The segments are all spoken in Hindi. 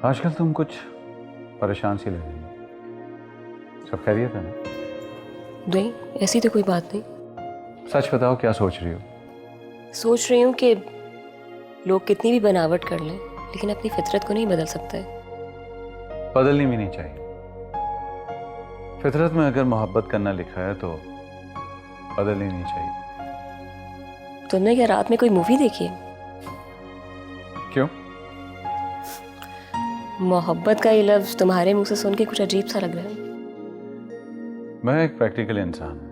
आजकल तुम कुछ परेशान सी लग रही हो। सब खैरियत है ना? नहीं, ऐसी तो कोई बात नहीं। सच बताओ, क्या सोच रही हो? सोच रही हूँ कि लोग कितनी भी बनावट कर लें लेकिन अपनी फितरत को नहीं बदल सकते। बदलनी भी नहीं चाहिए। फितरत में अगर मोहब्बत करना लिखा है तो बदलनी नहीं चाहिए। तुमने क्या रात में कोई मूवी देखी है? क्यों? मोहब्बत का ये लफ्ज तुम्हारे मुंह से सुन के कुछ अजीब सा लग रहा है। मैं एक प्रैक्टिकल इंसान हूं।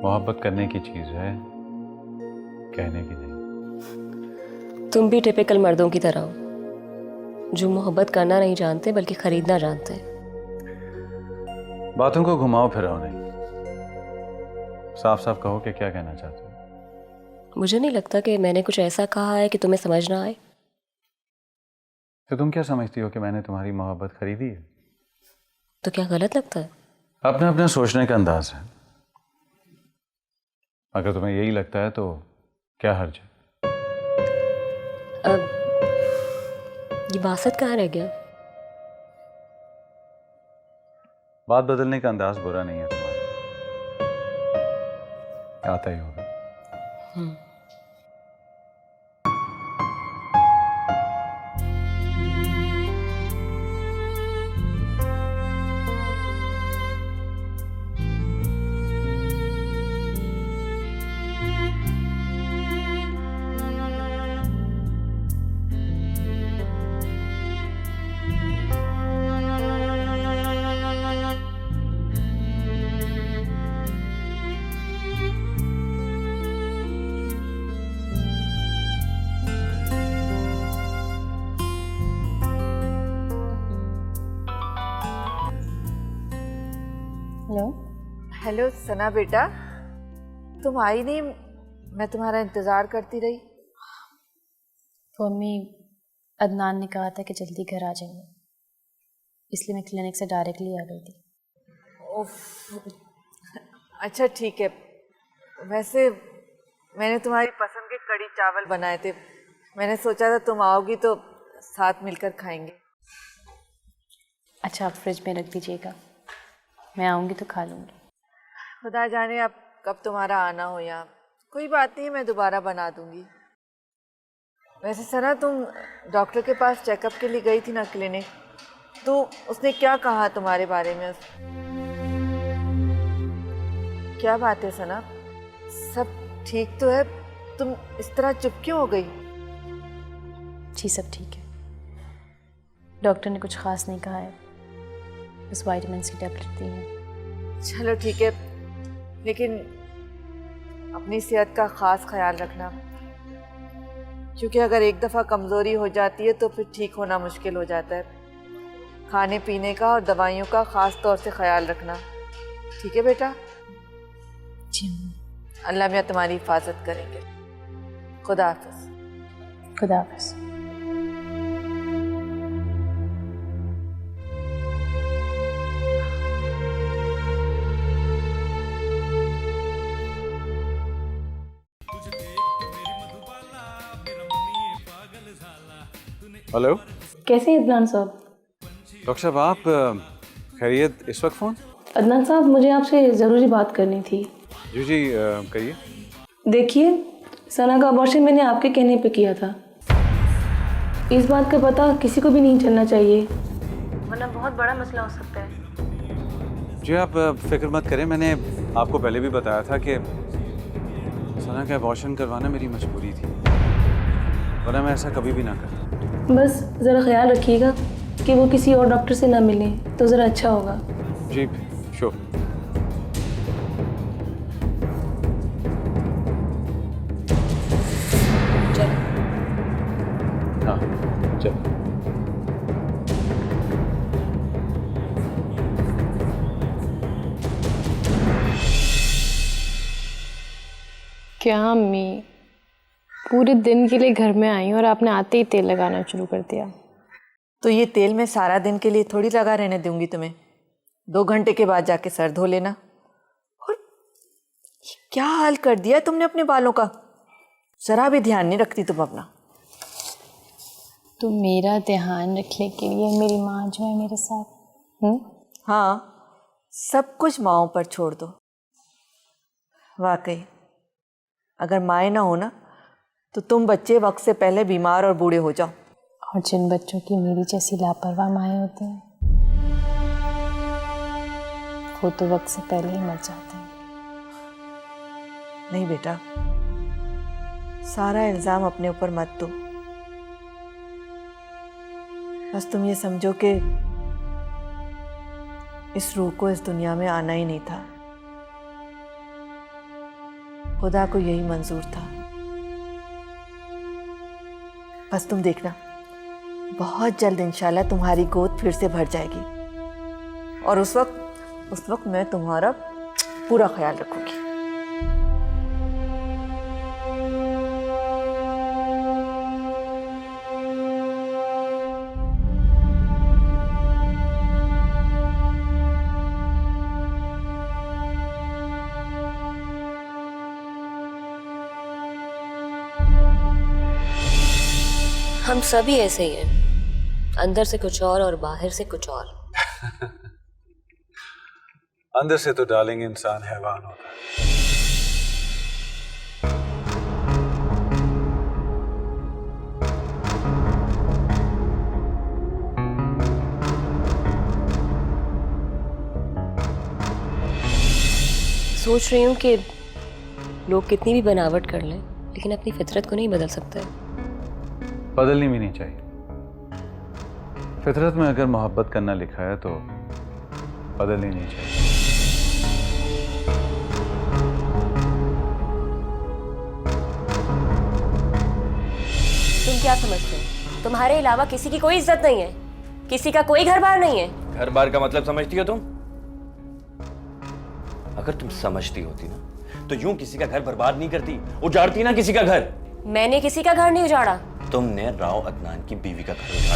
मोहब्बत करने की चीज है, कहने की नहीं। तुम भी टिपिकल मर्दों की तरह हो जो मोहब्बत करना नहीं जानते बल्कि खरीदना जानते हैं। बातों को घुमाओ फिराओ नहीं, साफ साफ कहो कि क्या कहना चाहते हो। मुझे नहीं लगता कि मैंने कुछ ऐसा कहा है कि तुम्हें समझ ना आए। तो तुम क्या समझती हो कि मैंने तुम्हारी मोहब्बत खरीदी है? तो क्या गलत लगता है? अपना अपना सोचने का अंदाज है। अगर तुम्हें यही लगता है तो क्या हर्ज है? अब ये बासत कहाँ रह गया? बात बदलने का अंदाज बुरा नहीं है तुम्हारा, आता ही होगा। हेलो। हेलो सना बेटा, तुम आई नहीं, मैं तुम्हारा इंतज़ार करती रही। तो अम्मी, अदनान ने कहा था कि जल्दी घर आ जाएंगे, इसलिए मैं क्लिनिक से डायरेक्टली आ गई थी। उफ, अच्छा ठीक है। वैसे मैंने तुम्हारी पसंद के कड़ी चावल बनाए थे, मैंने सोचा था तुम आओगी तो साथ मिलकर खाएंगे। अच्छा, आप फ्रिज में रख दीजिएगा, मैं आऊँगी तो खा लूँगी। खुदा जाने अब कब तुम्हारा आना हो यहाँ। कोई बात नहीं, मैं दोबारा बना दूंगी। वैसे सना, तुम डॉक्टर के पास चेकअप के लिए गई थी ना क्लिनिक, तो उसने क्या कहा तुम्हारे बारे में? क्या बात है सना, सब ठीक तो है? तुम इस तरह चुप क्यों हो गई? जी सब ठीक है, डॉक्टर ने कुछ ख़ास नहीं कहा है, बस विटामिन की टैबलेट दी है। चलो ठीक है, लेकिन अपनी सेहत का ख़ास ख्याल रखना, क्योंकि अगर एक दफ़ा कमज़ोरी हो जाती है तो फिर ठीक होना मुश्किल हो जाता है। खाने पीने का और दवाइयों का ख़ास तौर से ख्याल रखना, ठीक है बेटा? जी अल्लाह मियाँ तुम्हारी हिफाजत करेंगे। खुदा हाफ़िज़। खुदा हाफ़िज़। हेलो कैसे हैं अदनान साहब? डॉक्टर साहब, आप खैरियत? इस वक्त फ़ोन? अदनान साहब, मुझे आपसे ज़रूरी बात करनी थी। जी जी, कहिए। देखिए, सना का अबॉर्शन मैंने आपके कहने पे किया था। इस बात का पता किसी को भी नहीं चलना चाहिए, वरना बहुत बड़ा मसला हो सकता है। जी आप फिक्र मत करें, मैंने आपको पहले भी बताया था कि सना का अबॉर्शन करवाना मेरी मजबूरी थी, वरना मैं ऐसा कभी भी ना करता। बस ज़रा ख्याल रखिएगा कि वो किसी और डॉक्टर से ना मिलें तो ज़रा अच्छा होगा। जी श्योर। चल। हाँ चल। क्या अम्मी, पूरे दिन के लिए घर में आई और आपने आते ही तेल लगाना शुरू कर दिया। तो ये तेल मैं सारा दिन के लिए थोड़ी लगा रहने दूंगी तुम्हें। 2 घंटे के बाद जाके सर धो लेना। और क्या हाल कर दिया तुमने अपने बालों का, जरा भी ध्यान नहीं रखती तुम अपना। तो मेरा ध्यान रखने के लिए मेरी माँ जो है मेरे साथ। हाँ, सब कुछ माँओं पर छोड़ दो। वाकई अगर माएँ ना हो ना तो तुम बच्चे वक्त से पहले बीमार और बूढ़े हो जाओ। और जिन बच्चों की मेरी जैसी लापरवाह माएँ होती हैं वो तो वक्त से पहले ही मर जाते हैं। नहीं बेटा, सारा इल्जाम अपने ऊपर मत दो। बस तुम ये समझो कि इस रूह को इस दुनिया में आना ही नहीं था। खुदा को यही मंजूर था। बस तुम देखना, बहुत जल्द इंशाल्लाह तुम्हारी गोद फिर से भर जाएगी और उस वक्त मैं तुम्हारा पूरा ख्याल रखूंगी। हम सभी ऐसे ही हैं, अंदर से कुछ और बाहर से कुछ और। अंदर से तो डार्लिंग इंसान हैवान होता है। सोच रही हूँ कि लोग कितनी भी बनावट कर लें लेकिन अपनी फितरत को नहीं बदल सकते। बदलनी भी नहीं चाहिए। फितरत में अगर मोहब्बत करना लिखा है तो बदलनी नहीं चाहिए। तुम क्या समझते हो? तुम्हारे अलावा किसी की कोई इज्जत नहीं है, किसी का कोई घर बार नहीं है। घर बार का मतलब समझती हो तुम? अगर तुम समझती होती ना तो यूं किसी का घर बर्बाद नहीं करती, उजाड़ती ना किसी का घर। मैंने किसी का घर नहीं उजाड़ा। तुमने राव अदनान की बीवी का घर उजाड़ा।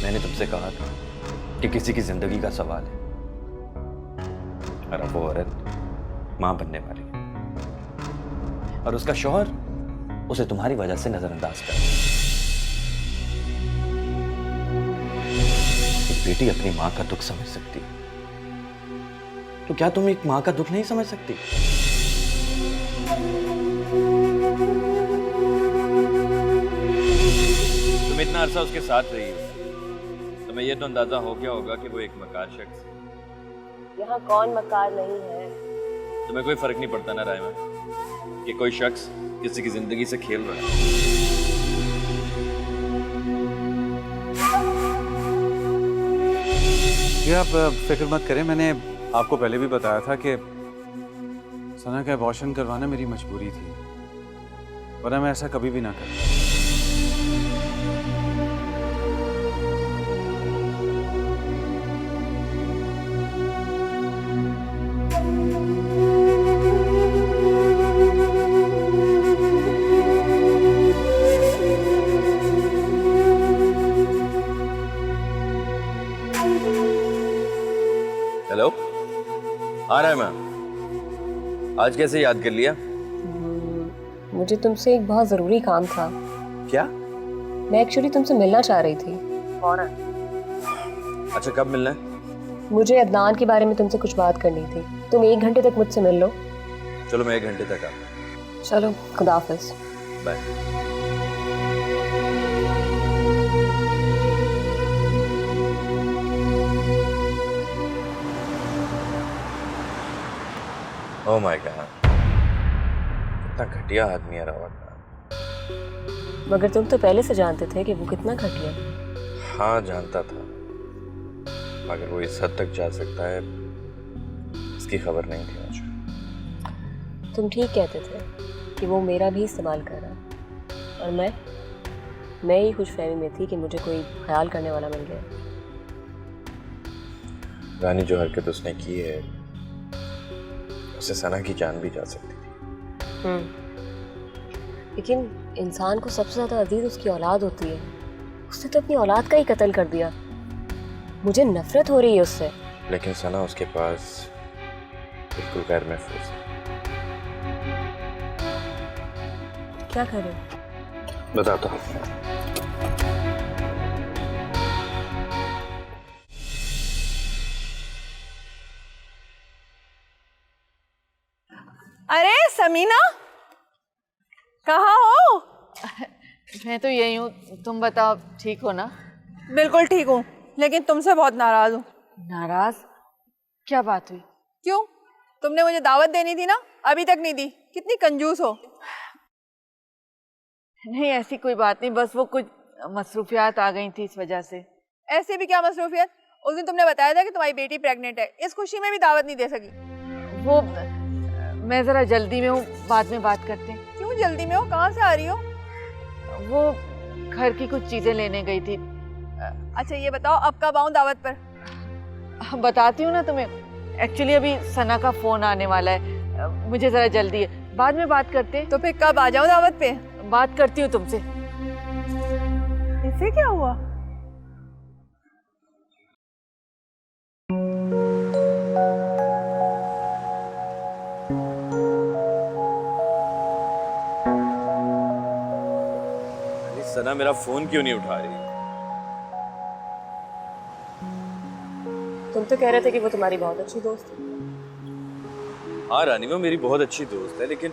मैंने तुमसे कहा था कि किसी की जिंदगी का सवाल है और अब वो औरत मां बनने वाली है और उसका शौहर उसे तुम्हारी वजह से नजरअंदाज कर। एक बेटी अपनी मां का दुख समझ सकती है, तो क्या तुम एक मां का दुख नहीं समझ सकती? तुम इतना अरसा उसके साथ रही हो, तुम्हें यह तो अंदाजा हो गया होगा कि वो एक मकार शख्स है। यहाँ कौन मकार नहीं है? तुम्हें कोई फर्क नहीं पड़ता ना रायमा कि कोई शख्स किसी की जिंदगी से खेल रहा है। ये आप फिक्र मत करें, मैंने आपको पहले भी बताया था कि सना का अबॉर्शन करवाना मेरी मजबूरी थी, वरना मैं ऐसा कभी भी ना करता। हेलो, आ रहा है मैं। आज कैसे याद कर लिया? मुझे तुमसे एक बहुत जरूरी काम था। क्या? मैं एक्चुअली तुमसे मिलना चाह रही थी। अच्छा, कब मिलना है? मुझे अदनान के बारे में तुमसे कुछ बात करनी थी। तुम 1 घंटे तक मुझसे मिल लो। चलो, मैं 1 घंटे तक आता। चलो, खुदा हाफिज। बाय। ओह माय गॉड, कितना घटिया आदमी है रावत। मगर तुम तो पहले से जानते थे कि वो कितना घटिया। हाँ, जानता था, मगर वो इस हद तक जा सकता है इसकी खबर नहीं थी मुझे। तुम ठीक कहते थे कि वो मेरा भी इस्तेमाल कर रहा है, और मैं ही खुशफहमी में थी कि मुझे कोई ख्याल करने वाला मिल गया। रानी, जो हरकत उसने की है उससे सना की जान भी जा सकती थी। लेकिन इंसान को सबसे ज़्यादा अजीज उसकी औलाद होती है। उसने तो अपनी औलाद का ही कत्ल कर दिया। मुझे नफरत हो रही है उससे। लेकिन सना उसके पास बिल्कुल गैर महफूज है। क्या करें? बताता हूँ। अरे समीना, कहाँ हो? मैं तो यही हूँ, तुम बताओ, ठीक हो ना? बिल्कुल ठीक हूँ, लेकिन तुमसे बहुत नाराज हूँ। नाराज? क्या बात हुई? क्यों? तुमने मुझे दावत देनी थी ना, अभी तक नहीं दी। कितनी कंजूस हो। नहीं ऐसी कोई बात नहीं, बस वो कुछ मसरूफियात आ गई थी इस वजह से। ऐसे भी क्या मसरूफियत? उस दिन तुमने बताया था कि तुम्हारी बेटी प्रेग्नेंट है, इस खुशी में भी दावत नहीं दे सकी। वो मैं ज़रा जल्दी में हूँ, बाद में बात करते हैं। क्यों जल्दी में हो? कहाँ से आ रही हो? वो घर की कुछ चीज़ें लेने गई थी। अच्छा ये बताओ, अब कब आऊँ दावत पर? बताती हूँ ना तुम्हें। एक्चुअली अभी सना का फ़ोन आने वाला है, मुझे ज़रा जल्दी है, बाद में बात करते हैं। तो फिर कब आ जाऊँ दावत पे? बात करती हूँ तुमसे। इससे क्या हुआ? सना मेरा फोन क्यों नहीं उठा रही? तुम तो कह रहे थे कि वो तुम्हारी बहुत अच्छी दोस्त है। हाँ रानी, वो मेरी बहुत अच्छी दोस्त है, लेकिन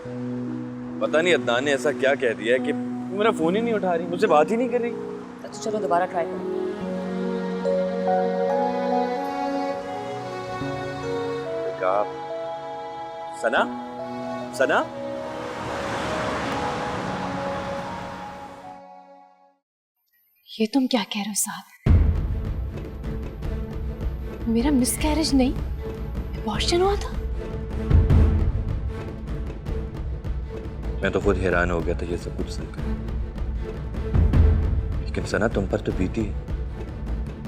पता नहीं अदनान ने ऐसा क्या कह दिया है कि वो मेरा फोन ही नहीं उठा रही, मुझसे बात ही नहीं कर रही। अच्छा चलो दोबारा ट्राई करो। कहा सना, सना ये तुम क्या कह रहे हो साहब? मेरा मिसकैरेज नहीं, अबॉर्शन हुआ था। मैं तो खुद हैरान हो गया था ये सब कुछ सुनकर। लेकिन सना तुम पर तो बीती है,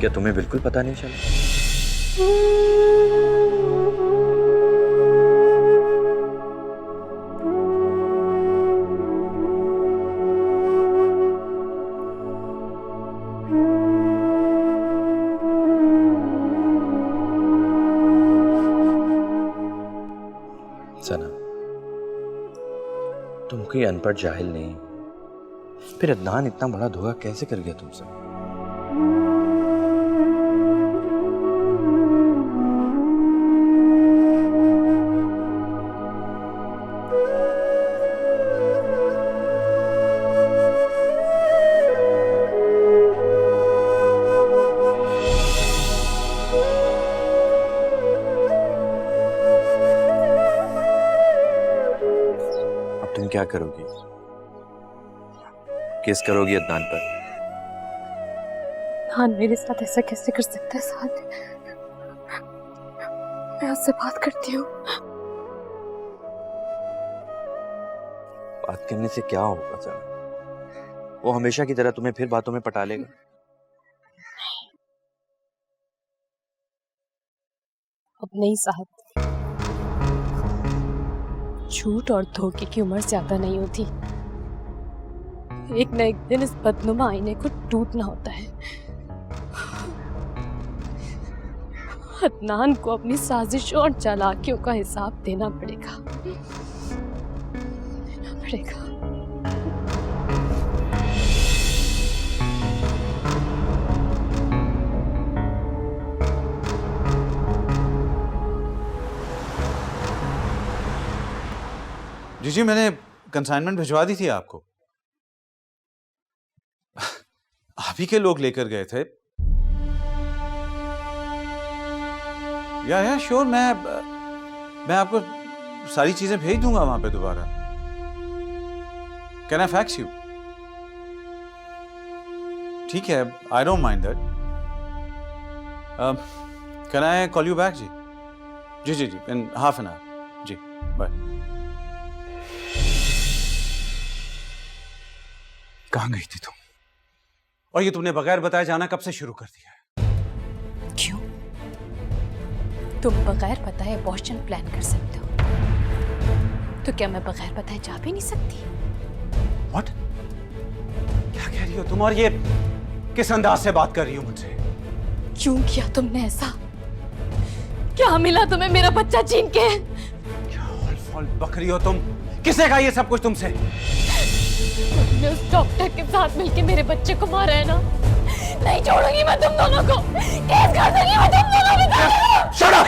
क्या तुम्हें बिल्कुल पता नहीं चला? सना तुम कोई अनपढ़ जाहिल नहीं, फिर अदनान इतना बड़ा धोखा कैसे कर गया तुमसे? तुम क्या करोगी? केस करोगी अदनान पर? हाँ मेरे साथ ऐसा कैसे कर सकता है साथ? मैं उससे बात करती हूँ। बात करने से क्या होगा सना? वो हमेशा की तरह तुम्हें फिर बातों में पटा लेगा। अब नहीं साहब, झूठ और धोखे की उम्र ज्यादा नहीं होती। एक न एक दिन इस बदनुमा आईने को टूटना होता है। अदनान को अपनी साजिशों और चालाकियों का हिसाब देना पड़ेगा, देना पड़ेगा। जी जी, मैंने कंसाइनमेंट भिजवा दी थी आपको। आप ही के लोग लेकर गए थे। या श्योर, मैं आपको सारी चीजें भेज दूंगा वहां पे दोबारा। Can I fax you? ठीक है, I don't mind that. Can I call you back? जी जी जी जी, इन हाफ एन आवर। जी बाय। कहाँ गई थी तुम? और ये तुमने बगैर बताए जाना कब से शुरू कर दिया है? क्यों? तुम बगैर बताए अबॉर्शन प्लान कर सकते हो, तो क्या मैं बगैर बताए जा भी नहीं सकती? What? क्या कह रही हो तुम और ये किस अंदाज से बात कर रही हो मुझसे? क्यों किया तुमने ऐसा? क्या मिला तुम्हें मेरा बच्चा छीन के? क्या हॉल फॉल बक रही हो तुम? किसने कहा ये सब कुछ तुमसे? तुमने उस डॉक्टर के साथ मिलके मेरे बच्चे को मारा है ना? नहीं छोड़ूंगी मैं तुम दोनों को। केस कर दूंगी मैं तुम दोनों को। Shut up!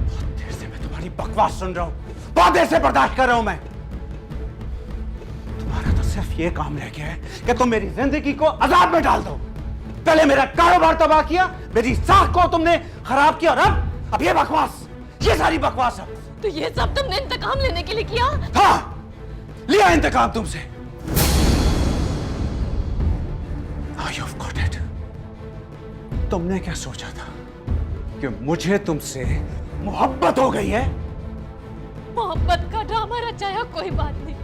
बहुत देर से मैं तुम्हारी बकवास सुन रहा हूँ। बहुत देर से बर्दाश्त कर रहा हूँ मैं। तुम्हारा तो सिर्फ ये काम रह गया है कि तुम मेरी जिंदगी को अजाब में डाल दो। पहले मेरा कारोबार तबाह किया, मेरी साख को तुमने खराब किया, और अब ये बकवास, ये सारी बकवास अब। तो ये सब तुमने इंतकाम लेने के लिए किया? हाँ, लिया इंतकाम तुमसे। Now you've got it. तुमने क्या सोचा था कि मुझे तुमसे मोहब्बत हो गई है? मोहब्बत का ड्रामा रचाया कोई बात नहीं,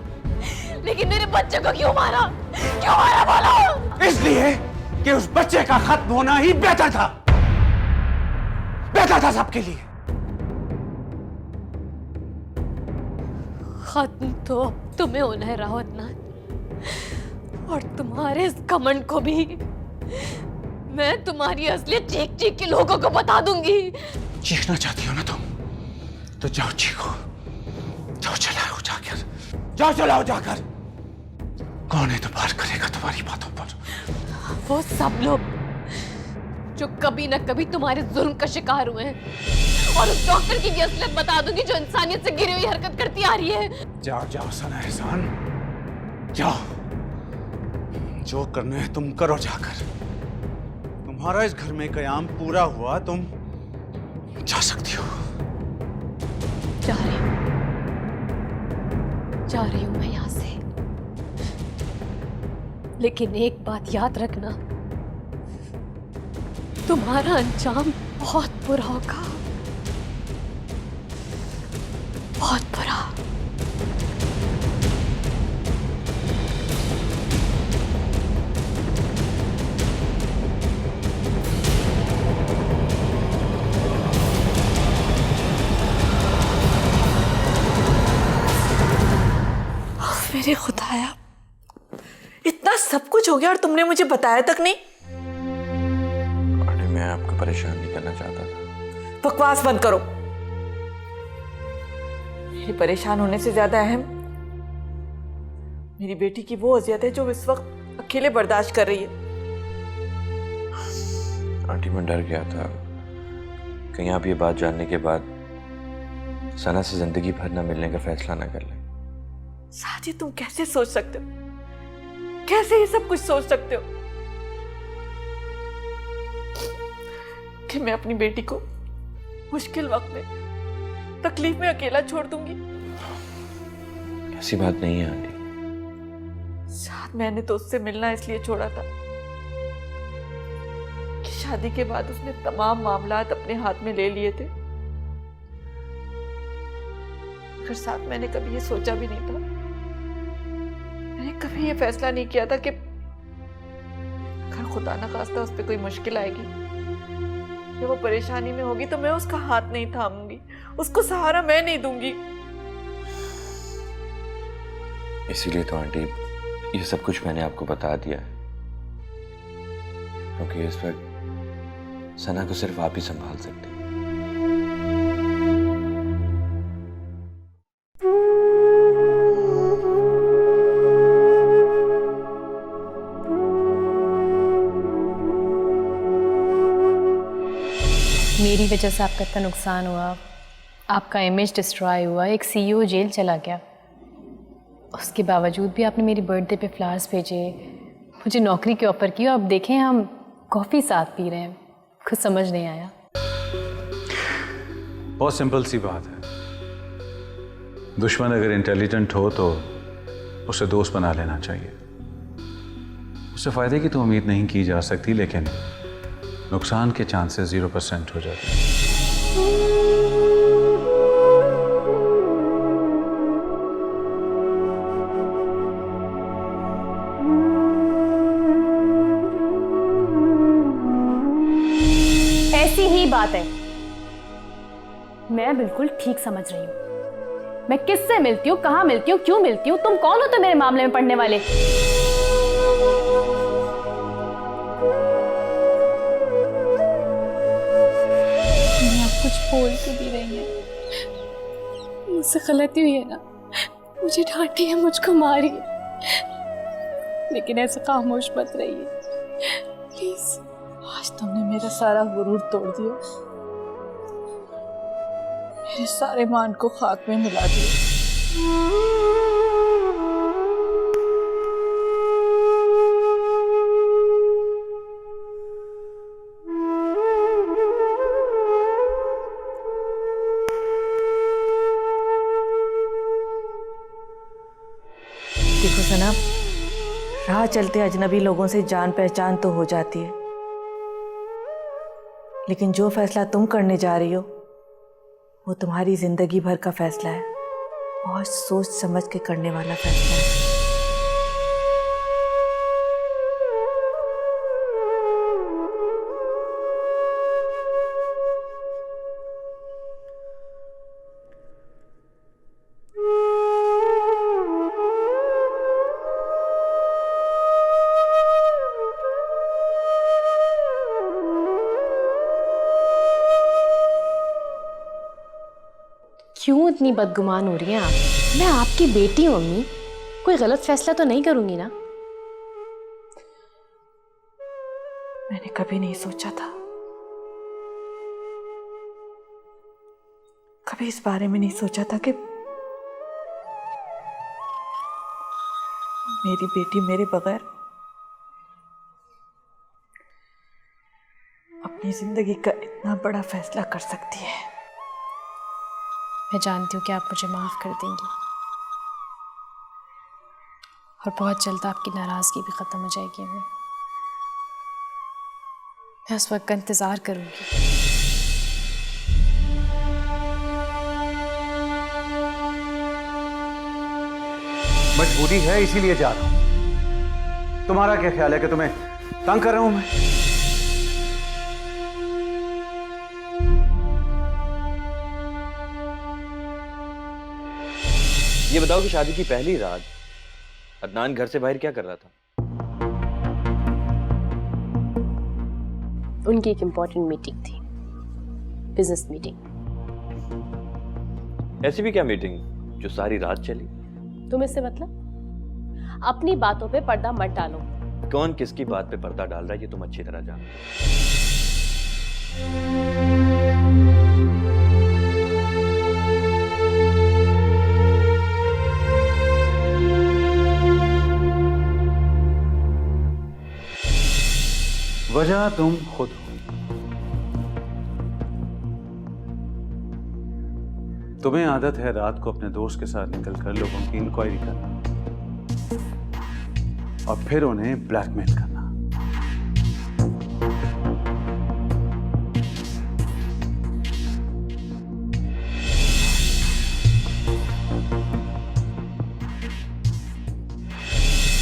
लेकिन मेरे बच्चे को क्यों मारा? क्यों मारा बोलो? इसलिए कि उस बच्चे का खत्म होना ही बेहतर था। बेहतर था सबके लिए। खत्म तो अब तुम्हें होना है रावतनाथ, और तुम्हारे इस घमंड को भी मैं तुम्हारी असलियत चीख चीख के लोगों को बता दूंगी। चीखना चाहती हो ना तुम, तो जाओ चीखो, जाओ चलाओ जाकर, जाओ चलाओ जाकर। कौन एतबार करेगा तुम्हारी बातों पर? वो सब लोग जो कभी न कभी तुम्हारे जुल्म का शिकार हुए हैं, और उस डॉक्टर की भी असलियत बता दूंगी जो इंसानियत से गिरी हुई हरकत करती आ रही है। जाओ जाओ सना एहसान, जाओ, जो करना है तुम करो जाकर। तुम्हारा इस घर में कयाम पूरा हुआ, तुम जा सकती हो। जा रही हूं मैं यहां से, लेकिन एक बात याद रखना, तुम्हारा अंजाम बहुत बुरा होगा, बहुत बुरा। मेरे खुदाया, इतना सब कुछ हो गया और तुमने मुझे बताया तक नहीं। अरे मैं आपको परेशान नहीं करना चाहता था। बकवास बंद करो। मेरे परेशान होने से ज्यादा अहम मेरी बेटी की वो अजियत है जो इस वक्त अकेले बर्दाश्त कर रही है। आंटी मैं डर गया था कहीं आप ये बात जानने के बाद सना से जिंदगी भर न मिलने का फैसला न कर लें। साजी, तुम कैसे सोच सकते हो? कैसे ये सब कुछ सोच सकते हो कि मैं अपनी बेटी को मुश्किल वक्त में, तकलीफ में अकेला छोड़ दूंगी? ऐसी बात नहीं है आंटी। शायद मैंने तो उससे मिलना इसलिए छोड़ा था कि शादी के बाद उसने तमाम मामलात अपने हाथ में ले लिए थे। मगर साथ मैंने कभी ये सोचा भी नहीं था, मैंने कभी ये फैसला नहीं किया था कि अगर खुदा ना खास्ता उस पर कोई मुश्किल आएगी या वो परेशानी में होगी तो मैं उसका हाथ नहीं थामूंगी, उसको सहारा मैं नहीं दूंगी। इसीलिए तो आंटी ये सब कुछ मैंने आपको बता दिया है, क्योंकि इस वक्त सना को सिर्फ आप ही संभाल सकते हैं। मेरी वजह से आपका इतना नुकसान हुआ, आपका इमेज डिस्ट्रॉय हुआ, एक सीईओ जेल चला गया, उसके बावजूद भी आपने मेरी बर्थडे पे फ्लावर्स भेजे, मुझे नौकरी की ऑफ़र की, और अब देखें हम कॉफ़ी साथ पी रहे हैं। कुछ समझ नहीं आया। बहुत सिंपल सी बात है, दुश्मन अगर इंटेलिजेंट हो तो उसे दोस्त बना लेना चाहिए। उससे फ़ायदे की तो उम्मीद नहीं की जा सकती, लेकिन नुकसान के चांसेस 0% हो जाते हैं। ऐसी ही बात है, मैं बिल्कुल ठीक समझ रही हूँ। मैं किससे मिलती हूँ, कहाँ मिलती हूँ, क्यों मिलती हूँ? तुम कौन हो तो मेरे मामले में पढ़ने वाले? आप कुछ बोल क्यों भी रही हैं? मुझसे गलती हुई है ना, मुझे डांटी है, मुझको मारी है, लेकिन ऐसे खामोश मत रहिए प्लीज। आज तुमने मेरा सारा गुरूर तोड़ दिया, मेरे सारे मान को खाक में मिला दिया। देखो सना, राह चलते अजनबी लोगों से जान पहचान तो हो जाती है, लेकिन जो फैसला तुम करने जा रही हो वो तुम्हारी जिंदगी भर का फैसला है। बहुत सोच समझ के करने वाला फैसला है। क्यों इतनी बदगुमान हो रही हैं आप? मैं आपकी बेटी हूँ अम्मी, कोई गलत फैसला तो नहीं करूंगी ना? मैंने कभी नहीं सोचा था, कभी इस बारे में नहीं सोचा था कि मेरी बेटी मेरे बगैर अपनी जिंदगी का इतना बड़ा फैसला कर सकती है। मैं जानती हूँ कि आप मुझे माफ कर देंगी और बहुत जल्द आपकी नाराजगी भी खत्म हो जाएगी। मैं उस वक्त का इंतजार करूंगी। मजबूरी है इसीलिए जा रहा हूं। तुम्हारा क्या ख्याल है कि तुम्हें तंग कर रहा हूं मैं? ये बताओ कि शादी की पहली रात अदनान घर से बाहर क्या कर रहा था? उनकी एक इम्पोर्टेंट मीटिंग थी, बिजनेस मीटिंग। ऐसी भी क्या मीटिंग जो सारी रात चली? तुम इससे मतलब? अपनी बातों पे पर्दा मत डालो। कौन किसकी बात पे पर्दा डाल रहा है ये तुम अच्छी तरह जानते हो। वजह तुम खुद हो। तुम्हें आदत है रात को अपने दोस्त के साथ निकलकर लोगों की इंक्वायरी करना और फिर उन्हें ब्लैकमेल करना।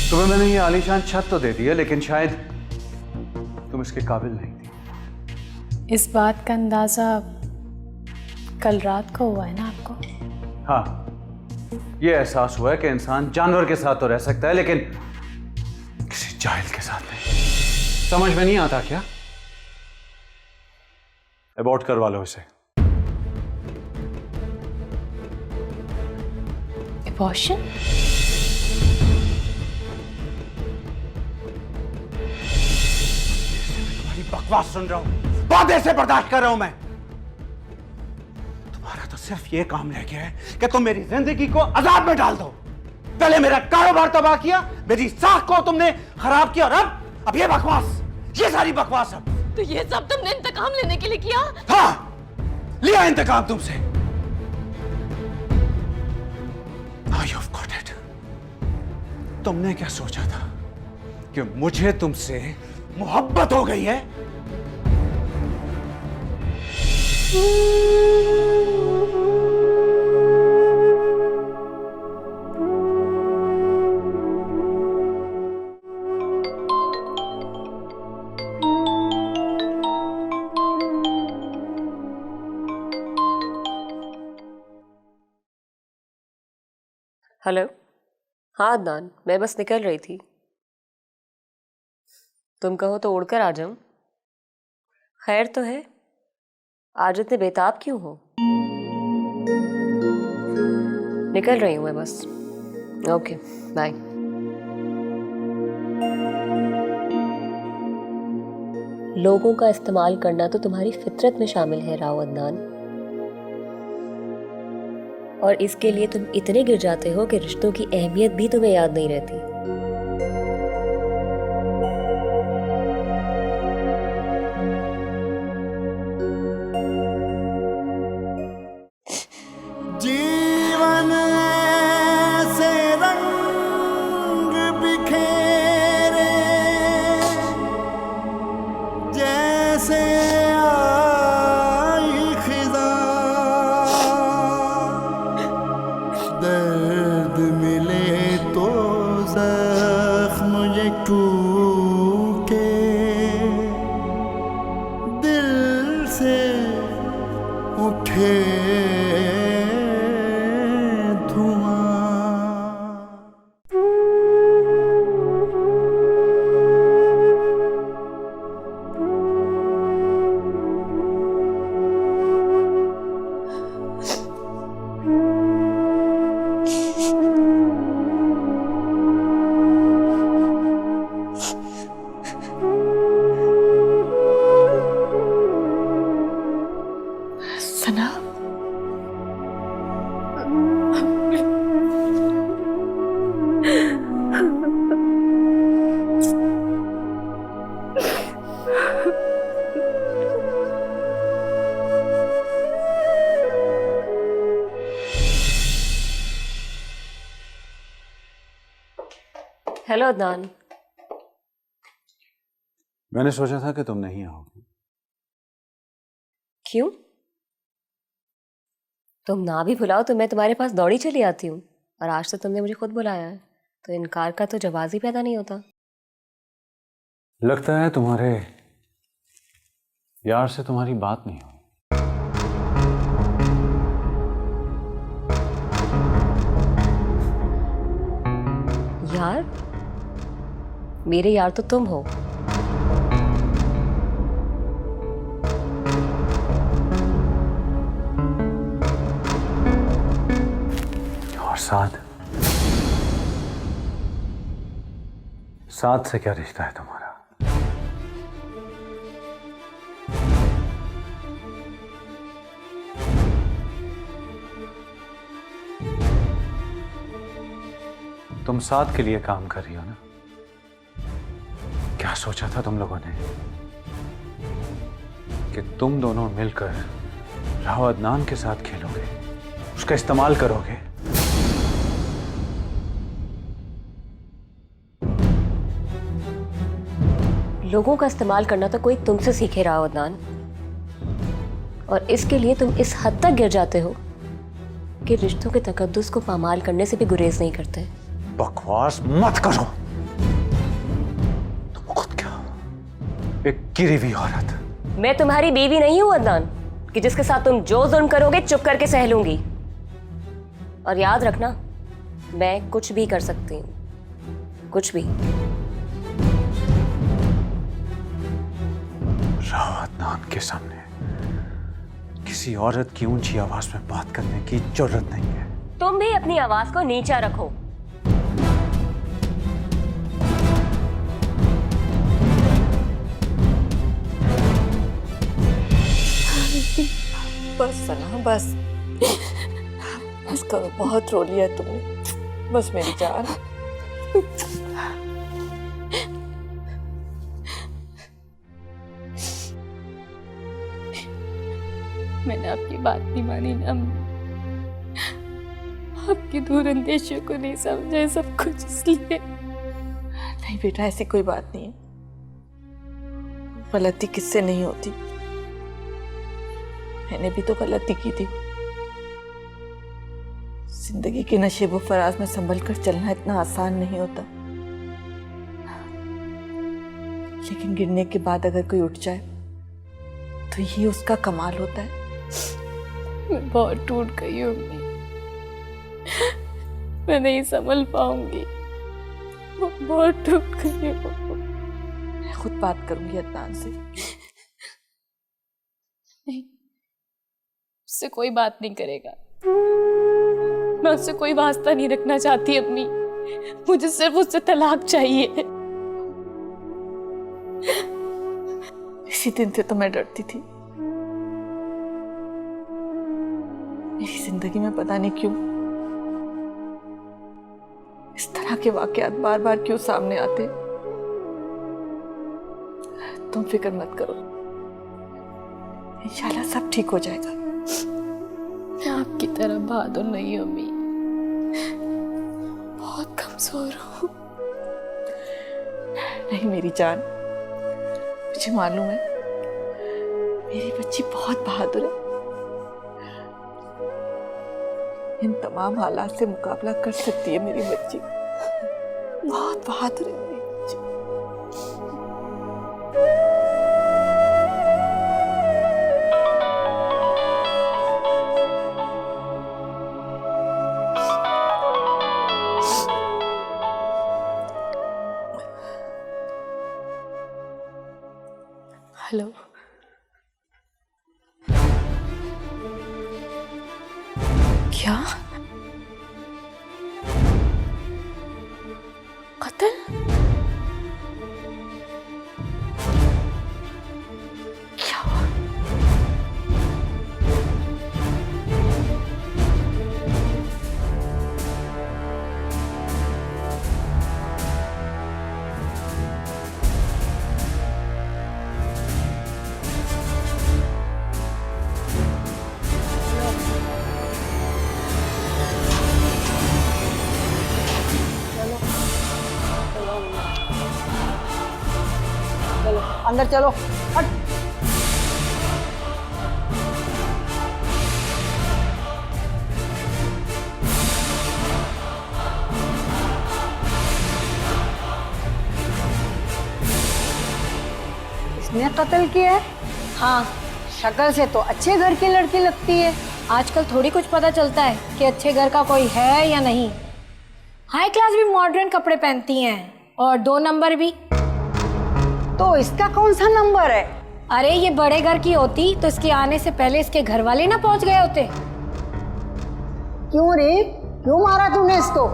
तुम्हें मैंने ये आलीशान छत तो दे दी है, लेकिन शायद तुम इसके काबिल नहीं थी। इस बात का अंदाजा कल रात को हुआ है ना आपको? हाँ, ये एहसास हुआ है कि इंसान जानवर के साथ तो रह सकता है, लेकिन किसी जाहिल के साथ नहीं। समझ में नहीं आता क्या? अबॉर्ट करवा लो इसे। Abortion? बकवास सुन रहा हूं, बहुत देर से बर्दाश्त कर रहा हूं मैं। तुम्हारा तो सिर्फ ये काम रह गया है कि तुम मेरी जिंदगी को अजाब में डाल दो। पहले मेरा कारोबार तबाह किया, मेरी साख को तुमने खराब किया, और अब ये बकवास, ये सारी बकवास। अब तो ये सब तुमने इंतकाम लेने के लिए किया? हाँ, लिया इंतकाम तुमसे। Now you've got it. तुमने क्या सोचा था कि मुझे तुमसे मोहब्बत हो गई है? हेलो। हाँ अदनान, मैं बस निकल रही थी। तुम कहो तो उड़कर आ जाऊं। खैर तो है, आज इतने बेताब क्यों हो? निकल रही हूं मैं बस। Okay bye. लोगों का इस्तेमाल करना तो तुम्हारी फितरत में शामिल है राव अदनान, और इसके लिए तुम इतने गिर जाते हो कि रिश्तों की अहमियत भी तुम्हें याद नहीं रहती। जीवन ऐसे रंग बिखेरे जैसे आई खिज़ां, दर्द मिले तो जख्म ये टूटे, दिल से उठे सना, हेलो अदनान। मैंने सोचा था कि तुम नहीं आओगी। क्यों? तुम ना भी बुलाओ तो मैं तुम्हारे पास दौड़ी चली आती हूँ, और आज तो तुमने मुझे खुद बुलाया है, तो इनकार का तो जवाब ही पैदा नहीं होता। लगता है तुम्हारे यार से तुम्हारी बात नहीं हुई। यार? मेरे यार तो तुम हो। और साथ से क्या रिश्ता है तुम्हारा? तुम साथ के लिए काम कर रही हो ना? क्या सोचा था तुम लोगों ने कि तुम दोनों मिलकर राव अदनान के साथ खेलोगे, उसका इस्तेमाल करोगे? लोगों का इस्तेमाल करना तो कोई तुमसे सीखे राव अदनान, और इसके लिए तुम इस हद तक गिर जाते हो कि रिश्तों के तकद्दुस को पामाल करने से भी गुरेज नहीं करते। बकवास मत करो। तुम खुद क्या हो? एक गिरी हुई औरत। मैं तुम्हारी बीवी नहीं हूं अदनान कि जिसके साथ तुम जो जुल्म करोगे चुप करके सह लूंगी। और याद रखना, मैं कुछ भी कर सकती हूं, कुछ भी। राव अदनान के सामने किसी औरत की ऊंची आवाज में बात करने की जरूरत नहीं है। तुम भी अपनी आवाज को नीचा रखो। बस सना, बस बस करो, बहुत रो लिया तुमने। बस मेरी जान। मैंने आपकी बात नहीं मानी ना, आपकी दूर अंदेशियों को नहीं समझा, सब कुछ इसलिए। नहीं बेटा, ऐसी कोई बात नहीं है। गलती किससे नहीं होती, मैंने भी तो गलती की थी। जिंदगी के नशेबो फराज में संभल कर चलना इतना आसान नहीं होता, लेकिन गिरने के बाद अगर कोई उठ जाए तो यही उसका कमाल होता है। मैं बहुत टूट गई हूँ। मैं नहीं संभल पाऊंगी, वो बहुत टूट गई हो। मैं खुद बात करूंगी अदनान से। नहीं, उससे कोई बात नहीं करेगा। मैं उससे कोई वास्ता नहीं रखना चाहती अपनी, मुझे सिर्फ उससे तलाक चाहिए। इसी दिन से तो मैं डरती थी। मेरी जिंदगी में पता नहीं क्यों इस तरह के वाकयात बार बार क्यों सामने आते। तुम फिक्र मत करो, इंशाल्लाह सब ठीक हो जाएगा। मैं आपकी तरह बहादुर नहीं हूँ अम्मी, बहुत कमजोर हूँ। नहीं मेरी जान, मुझे मालूम है मेरी बच्ची बहुत बहादुर है। इन तमाम हालात से मुकाबला कर सकती है मेरी बच्ची, बहुत बहादुर है मेरी बच्ची। हेलो, क्या कत्ल? क्या हुआ? अंदर चलो, हट। इसने कत्ल किया है? हाँ, शक्ल से तो अच्छे घर की लड़की लगती है। आजकल थोड़ी कुछ पता चलता है कि अच्छे घर का कोई है या नहीं। हाई क्लास भी मॉडर्न कपड़े पहनती हैं और 2 नंबर भी। तो इसका कौन सा नंबर है? अरे ये बड़े घर की होती तो इसके आने से पहले इसके घर वाले ना पहुंच गए होते। क्यों रे, क्यों मारा तूने इसको?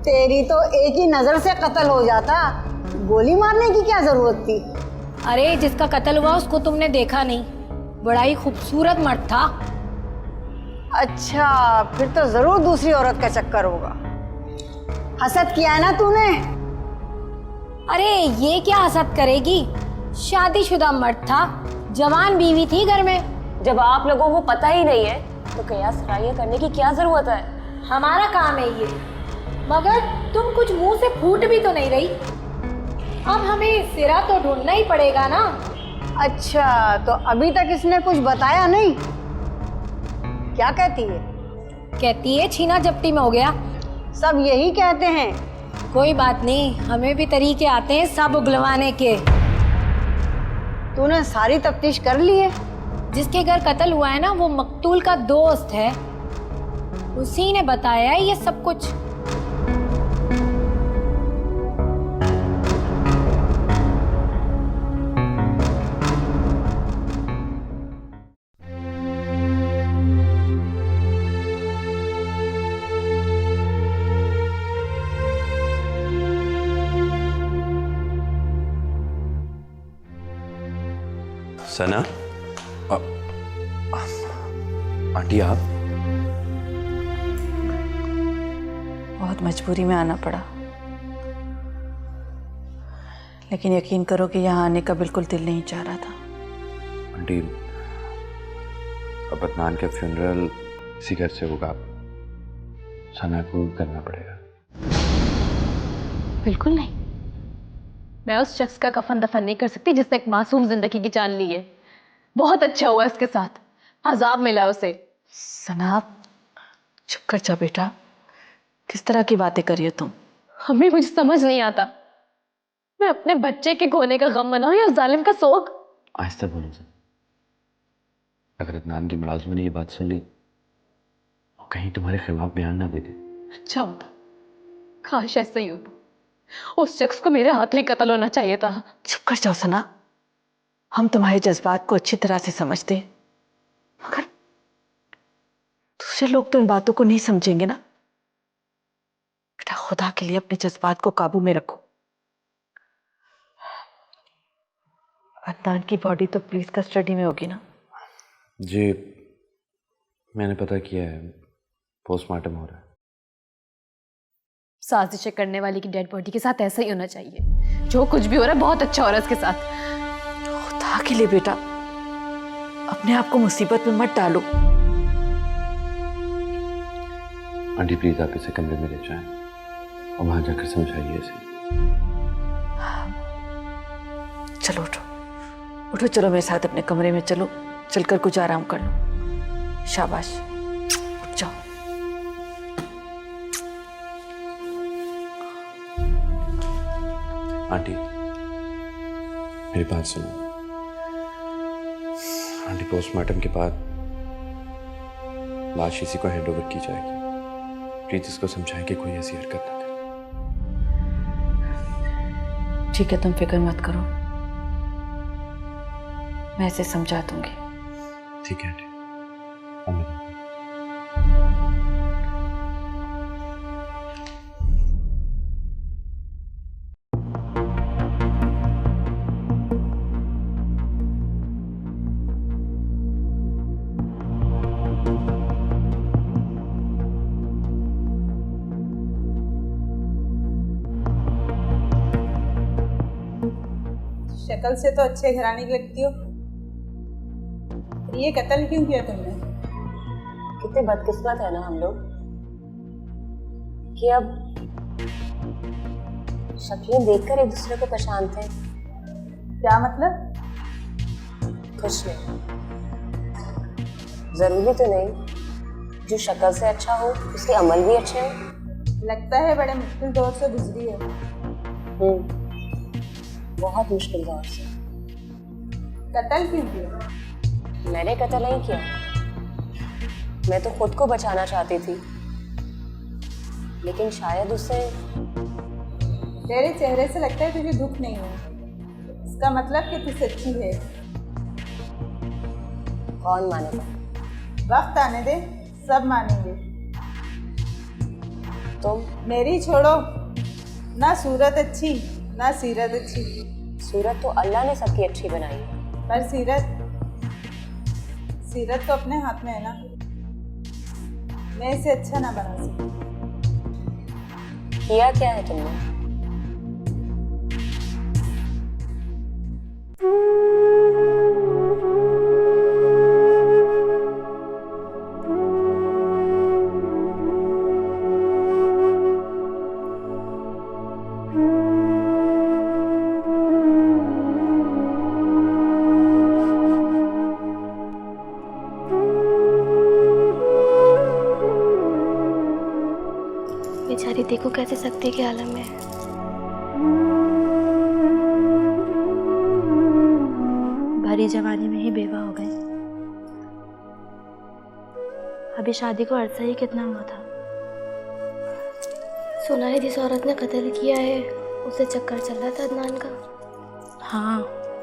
तेरी तो एक ही नजर से कत्ल हो जाता, गोली मारने की क्या जरूरत थी? अरे जिसका कत्ल हुआ उसको तुमने देखा नहीं, बड़ा ही खूबसूरत मर्द था। अच्छा, फिर तो जरूर दूसरी औरत का चक्कर होगा। हसद किया है ना तूने? अरे ये क्या हसद करेगी, शादीशुदा मर्द था, जवान बीवी थी घर में। जब आप लोगों को पता ही नहीं है तो कयास राय करने की क्या जरूरत है? हमारा काम है ये, मगर तुम कुछ मुंह से फूट भी तो नहीं रही। अब हमें सिरा तो ढूंढना ही पड़ेगा ना। अच्छा, तो अभी तक इसने कुछ बताया नहीं? क्या कहती है? कहती है छीना झपटी में हो गया। सब यही कहते हैं। कोई बात नहीं, हमें भी तरीके आते हैं सब उगलवाने के। तूने सारी तफ्तीश कर ली है? जिसके घर कत्ल हुआ है ना, वो मकतूल का दोस्त है, उसी ने बताया है ये सब कुछ। सना, आंटी आप? बहुत मजबूरी में आना पड़ा, लेकिन यकीन करो कि यहाँ आने का बिल्कुल दिल नहीं चाह रहा था। आंटी, अब अदनान के फ्यूनरल इसी घर से होगा, सना को करना पड़ेगा। बिल्कुल नहीं, मैं उस शख्स का कफन दफन नहीं कर सकती जिसने एक मासूम जिंदगी की जान ली है। बहुत अच्छा हुआ इसके साथ, अजाब मिला उसे। सना चुप कर जा बेटा, किस तरह की बातें कर रही हो तुम? हमें मुझे समझ नहीं आता, मैं अपने बच्चे के खोने का गम मनाऊं या जालिम का सोग। आहिस्ता बोलो सर, अगर अदनान की मुलाजिमा ने ये बात सुन ली कहीं तुम्हारे खिलाफ बयान ना दे दे। अच्छा होता, काश ऐसा ही होता। उस शख्स को मेरे हाथ में कत्ल होना चाहिए था। चुप कर जाओ सना, हम तुम्हारे जज्बात को अच्छी तरह से समझते हैं, मगर दूसरे लोग तो इन बातों को नहीं समझेंगे ना। बेटा खुदा के लिए अपने जज्बात को काबू में रखो। अदनान की बॉडी तो पुलिस कस्टडी में होगी ना? जी मैंने पता किया है, पोस्टमार्टम हो रहा है। साजिशें करने वाले की डेड बॉडी के साथ ऐसा ही होना चाहिए। जो कुछ भी हो रहा है बहुत अच्छा हो रहा है उसके साथ। खुदा के लिए बेटा अपने आप को मुसीबत में मत डालो। आंटी प्लीज आप इसे कमरे में ले जाएं और वहां जाकर समझाइए इसे। चलो उठो उठो, चलो मेरे साथ अपने कमरे में चलो, चलकर कुछ आराम कर लो। शाबाश, उठ जाओ। आंटी मेरी बात सुनो। आंटी पोस्टमार्टम के बाद लाश इसी को हैंडओवर की जाएगी। प्लीज इसको समझाएं कि कोई ऐसी हरकत ना करे। ठीक है, तुम फिक्र मत करो, मैं इसे समझा दूंगी। ठीक है आंटी। शक्ल से तो अच्छे घराने की लगती हो, ये कत्ल क्यों किया तुमने? कितने बदकिस्मत है ना हम लोग कि अब शक्लें देखकर एक दूसरे को पहचानते हैं। क्या मतलब? कुछ नहीं, जरूरी तो नहीं जो शक्ल से अच्छा हो उसके अमल भी अच्छे हो। लगता है बड़े मुश्किल दौर से गुजरी है। बहुत मुश्किल दौर से। कत्ल क्यों किया? मैंने कत्ल नहीं किया, मैं तो खुद को बचाना चाहती थी, लेकिन शायद उससे। तेरे चेहरे से लगता है तुझे दुख नहीं है, इसका मतलब कि तू सच्ची है। कौन मानेगा? वक्त आने दे, सब मानेंगे। तुम? मेरी छोड़ो, ना सूरत अच्छी ना सीरत अच्छी। सूरत तो अल्लाह ने सबकी अच्छी बनाई है, पर सीरत तो अपने हाथ में है ना। मैं इसे अच्छा ना बना सकती। किया क्या है तुमने? बेचारी देखो कैसे सख्ती के आलम में है। भरी जवानी में ही बेवा हो गए। अभी शादी को अरसा ही कितना हुआ था। सुना है जिस औरत ने कत्ल किया है उसे चक्कर चल रहा था अदनान का। हाँ,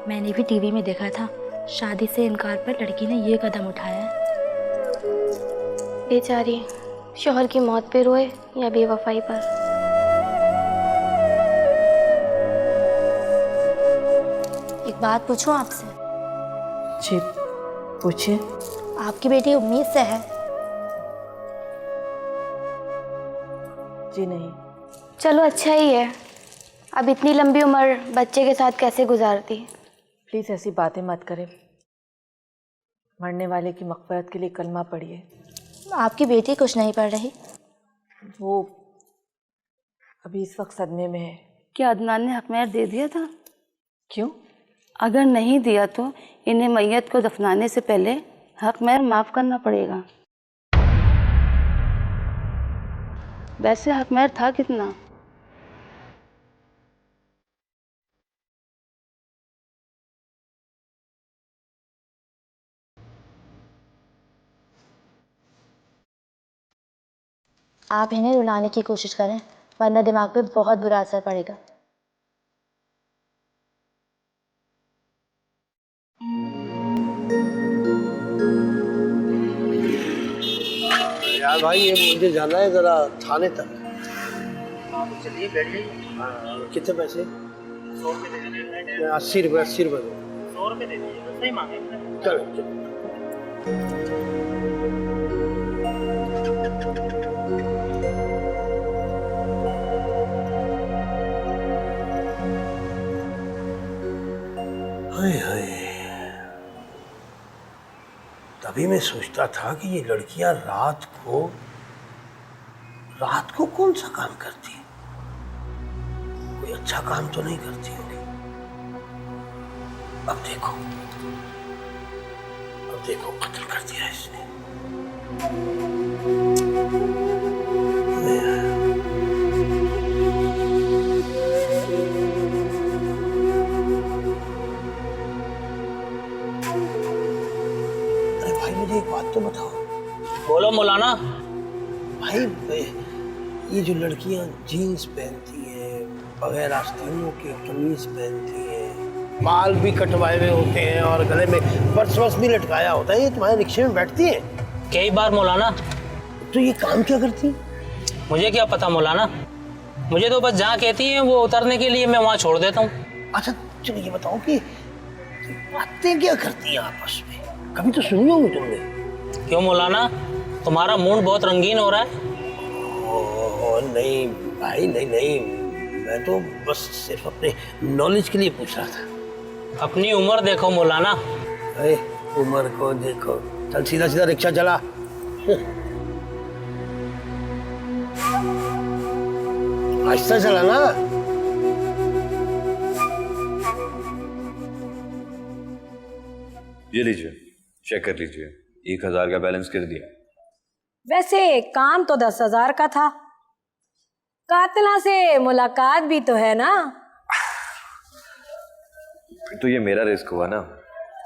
मैंने भी टीवी में देखा था। शादी से इनकार पर लड़की ने ये कदम उठाया है। बेचारी शौहर की मौत पे रोए या बेवफाई पर। एक बात पूछूं आपसे? जी पूछिए। आपकी बेटी उम्मीद से है? जी नहीं। चलो अच्छा ही है। अब इतनी लंबी उम्र बच्चे के साथ कैसे गुजारती? प्लीज ऐसी बातें मत करें। मरने वाले की मग़फ़िरत के लिए कलमा पढ़िए। आपकी बेटी कुछ नहीं पढ़ रही? वो अभी इस वक्त सदमे में है। क्या अदनान ने हक महर दे दिया था? क्यों? अगर नहीं दिया तो इन्हें मैयत को दफनाने से पहले हक महर माफ़ करना पड़ेगा। वैसे हक महर था कितना? आप इन्हें रुलाने की कोशिश करें, वरना दिमाग पे बहुत बुरा असर पड़ेगा। यार भाई, ये मुझे जाना है जरा थाने तक। चलिए बैठ जाइए। कितने पैसे? 100 रुपये दे दीजिए। 80 रुपये 80 रुपये। 100 रुपये दे दीजिए, सही मांगे। चलो चलो। हाय हाय, तभी मैं सोचता था कि ये लड़कियां रात को कौन सा काम करती हैं? कोई अच्छा काम तो नहीं करती होगी। अब देखो कत्ल कर दिया इसने। अरे भाई, मुझे एक बात तो बताओ। बोलो मौलाना। भाई, ये जो लड़कियां जीन्स पहनती हैं, बगैर आस्तीनों के कमीज पहनती हैं, बाल भी कटवाए हुए होते हैं और गले में पर्स भी लटकाया होता है, ये तुम्हारे रिक्शे में बैठती हैं? कई बार मौलाना। तो ये काम क्या करती? मुझे क्या पता मौलाना, मुझे तो बस जहाँ कहती हैं वो उतरने के लिए मैं वहाँ छोड़ देता हूँ। अच्छा चलो ये बताओ कि बातें क्या करती हैं आपस में? कभी तो सुनी होगी तुमने। क्यों मौलाना, तुम्हारा मूड बहुत रंगीन हो रहा है? नहीं भाई, नहीं, मैं तो बस सिर्फ अपने नॉलेज के लिए पूछ रहा था। अपनी उम्र देखो मौलाना। अरे उम्र को देखो, चल सीधा सीधा रिक्शा चला। आहिस्ता चला ना। ये लीजिए, चेक कर लीजिए, 1000 का बैलेंस कर दिया। वैसे काम तो 10,000 का था, कातिला से मुलाकात भी तो है ना। तो ये मेरा रिस्क हुआ ना,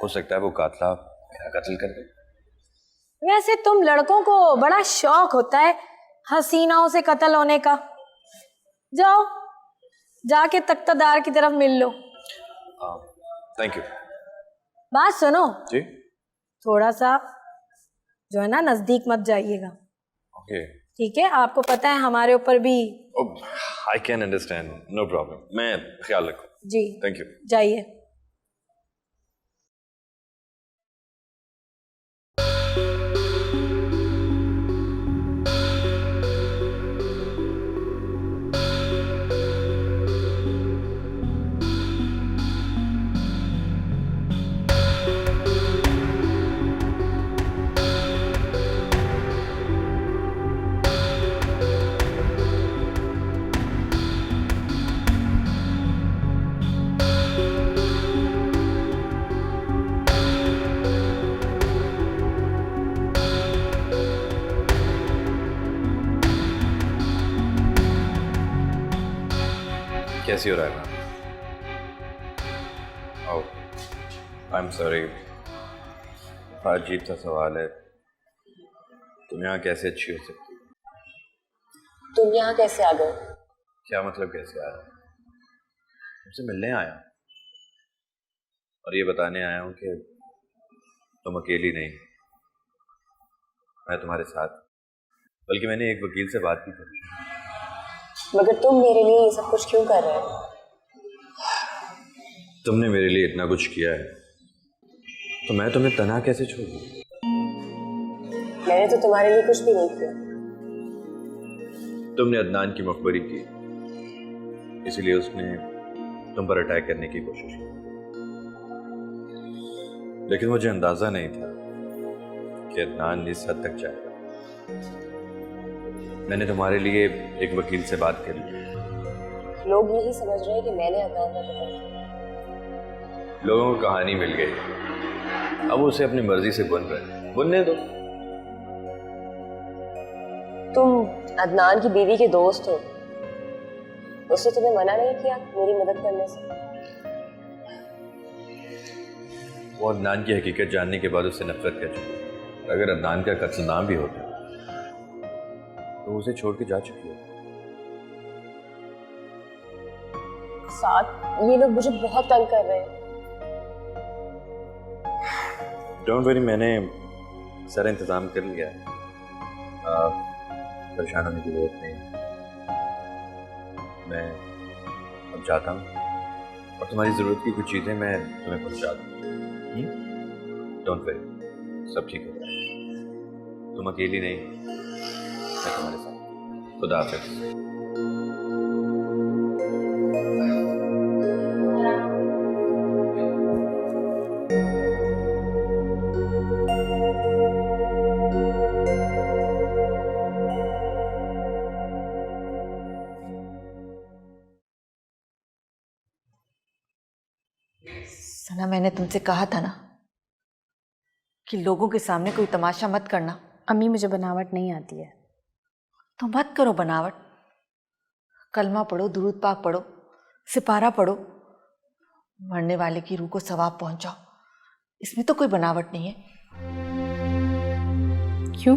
हो सकता है वो कातला मेरा कत्ल कर दे। वैसे तुम लड़कों को बड़ा शौक होता है हसीनाओं से कत्ल होने का। जाओ, जाके तख्तादार की तरफ मिल लो। Thank you. बात सुनो जी। थोड़ा सा जो है ना नजदीक मत जाइएगा। ओके। ठीक है, आपको पता है हमारे ऊपर भी। I can understand, no problem, मैं ख्याल रखूँ। जी थैंक यू। जाइए। कैसी हो रहा है ma'am? Oh, I am sorry, अजीब सा सवाल है। तुम यहाँ कैसे अच्छी हो सकती? तुम यहाँ कैसे आ गए? क्या मतलब कैसे आ रहा? तुमसे मिलने आया और ये बताने आया हूँ कि तुम अकेली नहीं, मैं तुम्हारे साथ। बल्कि मैंने एक वकील से बात भी की। मगर तुम मेरे लिए ये सब कुछ क्यों कर रहे हो? तुमने मेरे लिए इतना कुछ किया है तो मैं तुम्हें तन्हा कैसे छोड़ दूं? मैंने तो तुम्हारे लिए कुछ भी नहीं किया। तुमने अदनान की मखबरी की, इसलिए उसने तुम पर अटैक करने की कोशिश की, लेकिन मुझे अंदाजा नहीं था कि अदनान इस हद तक जाएगा। मैंने तुम्हारे लिए एक वकील से बात करी। लोग यही समझ रहे हैं कि मैंने अदनान का कत्ल किया। लोगों को कहानी मिल गई, अब उसे अपनी मर्जी से बुन रहे, बुनने दो। तुम अदनान की बीवी के दोस्त हो, उसने तुम्हें मना नहीं किया मेरी मदद करने से? वो अदनान की हकीकत जानने के बाद उससे नफरत कर चुकी। अगर अदनान का कत्ल ना भी होता तो तो उसे छोड़ के जा चुकी हो। साथ ये लोग मुझे बहुत तंग कर रहे हैं। डोंट वरी, मैंने सारा इंतजाम कर लिया है, परेशान होने की जरूरत नहीं। मैं अब जाता हूँ और तुम्हारी ज़रूरत की कुछ चीज़ें मैं तुम्हें पहुँचा दूँ। डोंट वरी, सब ठीक हो जाएगा। तुम अकेली नहीं, मैं तुम्हारे साथ। खुदा हाफिज़। सना, मैंने तुमसे कहा था ना कि लोगों के सामने कोई तमाशा मत करना। अम्मी मुझे बनावट नहीं आती है। तो मत करो बनावट। कलमा पढ़ो, दुरूद पाक पढ़ो, सिपारा पढ़ो, मरने वाले की रूह को सवाब पहुंचाओ। इसमें तो कोई बनावट नहीं है। क्यों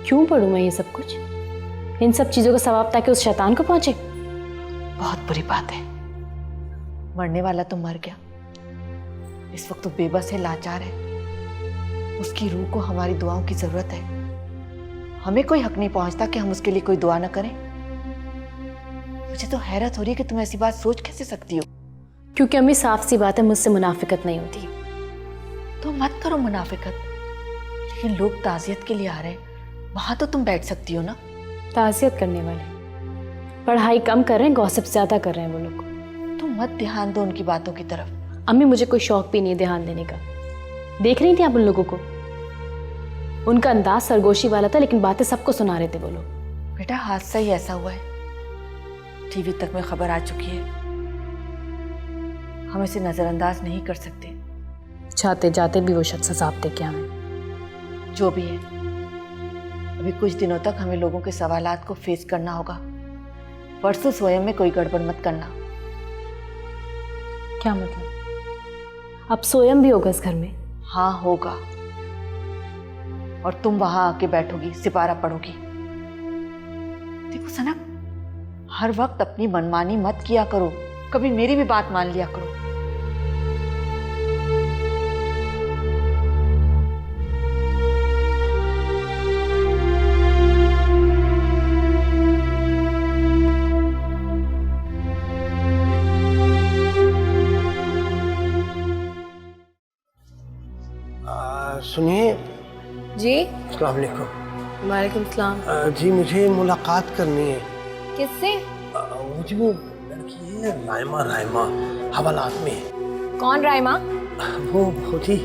क्यों पढ़ूं मैं ये सब कुछ, इन सब चीजों का सवाब ताकि उस शैतान को पहुंचे? बहुत बुरी बात है। मरने वाला तो मर गया, इस वक्त तो बेबस है, लाचार है। उसकी रूह को हमारी दुआओं की जरूरत है। हमें कोई हक नहीं पहुंचता कि हम उसके लिए कोई दुआ न करें। मुझे तो हैरत हो रही है कि तुम ऐसी बात सोच कैसे सकती हो। क्योंकि अम्मी साफ सी बात है, मुझसे मुनाफिकत नहीं होती। तो मत करो मुनाफिकत। लेकिन लोग ताजियत के लिए आ रहे हैं, वहां तो तुम बैठ सकती हो ना। ताजियत करने वाले पढ़ाई कम कर रहे हैं, गॉसिप ज्यादा कर रहे हैं वो लोग। तुम मत ध्यान दो उनकी बातों की तरफ। अम्मी मुझे कोई शौक भी नहीं है ध्यान देने का। देख रही थी आप उन लोगों को, उनका अंदाज सरगोशी वाला था, लेकिन बातें सबको सुना रहे थे वो लोग। बेटा हादसा ही ऐसा हुआ है, टीवी तक में खबर आ चुकी है। हम इसे नजरअंदाज नहीं कर सकते। जाते जाते भी वो शख्स साफ थे क्या? हमें जो भी है, अभी कुछ दिनों तक हमें लोगों के सवालात को फेस करना होगा। परसों स्वयं में कोई गड़बड़ मत करना। क्या मतलब? अब सोयम भी होगा इस घर में? हाँ होगा, और तुम वहां आके बैठोगी, सिपारा पढ़ोगी। देखो सना, हर वक्त अपनी मनमानी मत किया करो, कभी मेरी भी बात मान लिया करो। सुनिए जी। अस्सलाम वालेकुम। वालेकुम सलाम। जी मुझे मुलाकात करनी है। किससे? मुझे वो लड़की है रायमा, रायमा हवालात में। कौन रायमा? वो बहुत ही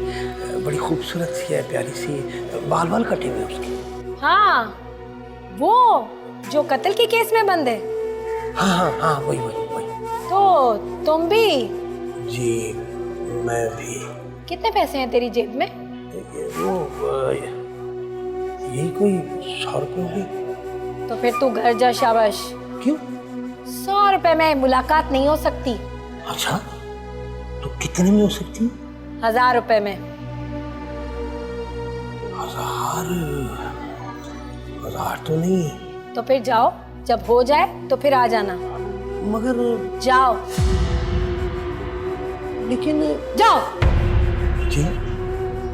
बड़ी खूबसूरत सी है, प्यारी सी, बाल बाल कटे हुए उसके। हाँ, वो जो कत्ल के केस में बंद है। हाँ हाँ हाँ, वही वही वही। तो तुम भी? जी मैं भी। कितने पैसे हैं तेरी जेब में? वो यही कोई 100 रुपये होगी। तो फिर तू घर जा। शाबाश। क्यों? 100 रुपए में मुलाकात नहीं हो सकती। अच्छा, तो कितने में हो सकती है? 1000 रुपए में। 1000 तो नहीं। तो फिर जाओ, जब हो जाए तो फिर आ जाना। मगर जाओ। लेकिन जाओ। जी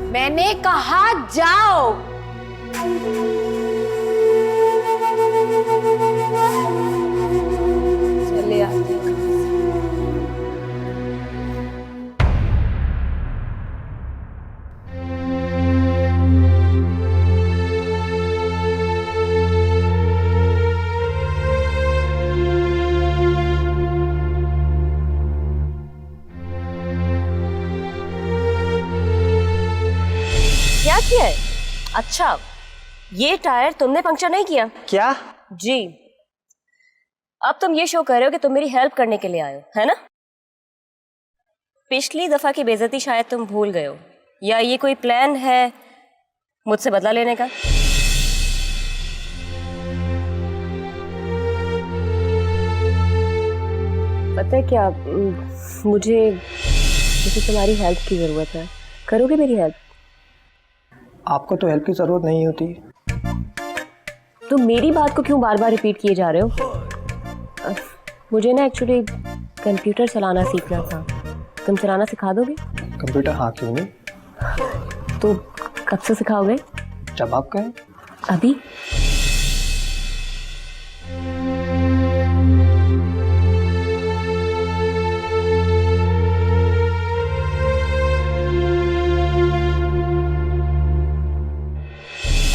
मैंने कहा जाओ। चले आते हैं। क्या किया है? अच्छा, ये टायर तुमने पंक्चर नहीं किया? क्या? जी। अब तुम ये शो कर रहे हो कि तुम मेरी हेल्प करने के लिए आए हो, है ना? पिछली दफा की बेइज्जती शायद तुम भूल गए हो, या ये कोई प्लान है मुझसे बदला लेने का? पता है क्या, मुझे तुम्हारी हेल्प की जरूरत है। करोगे मेरी हेल्प? आपको तो हेल्प की ज़रूरत नहीं होती। तुम मेरी बात को क्यों बार बार रिपीट किए जा रहे हो? मुझे ना एक्चुअली कंप्यूटर चलाना सीखना था, तुम चलाना सिखा दोगे? कंप्यूटर हाँ, क्यों नहीं। तो कब से सिखाओगे? जब आप कहें। अभी?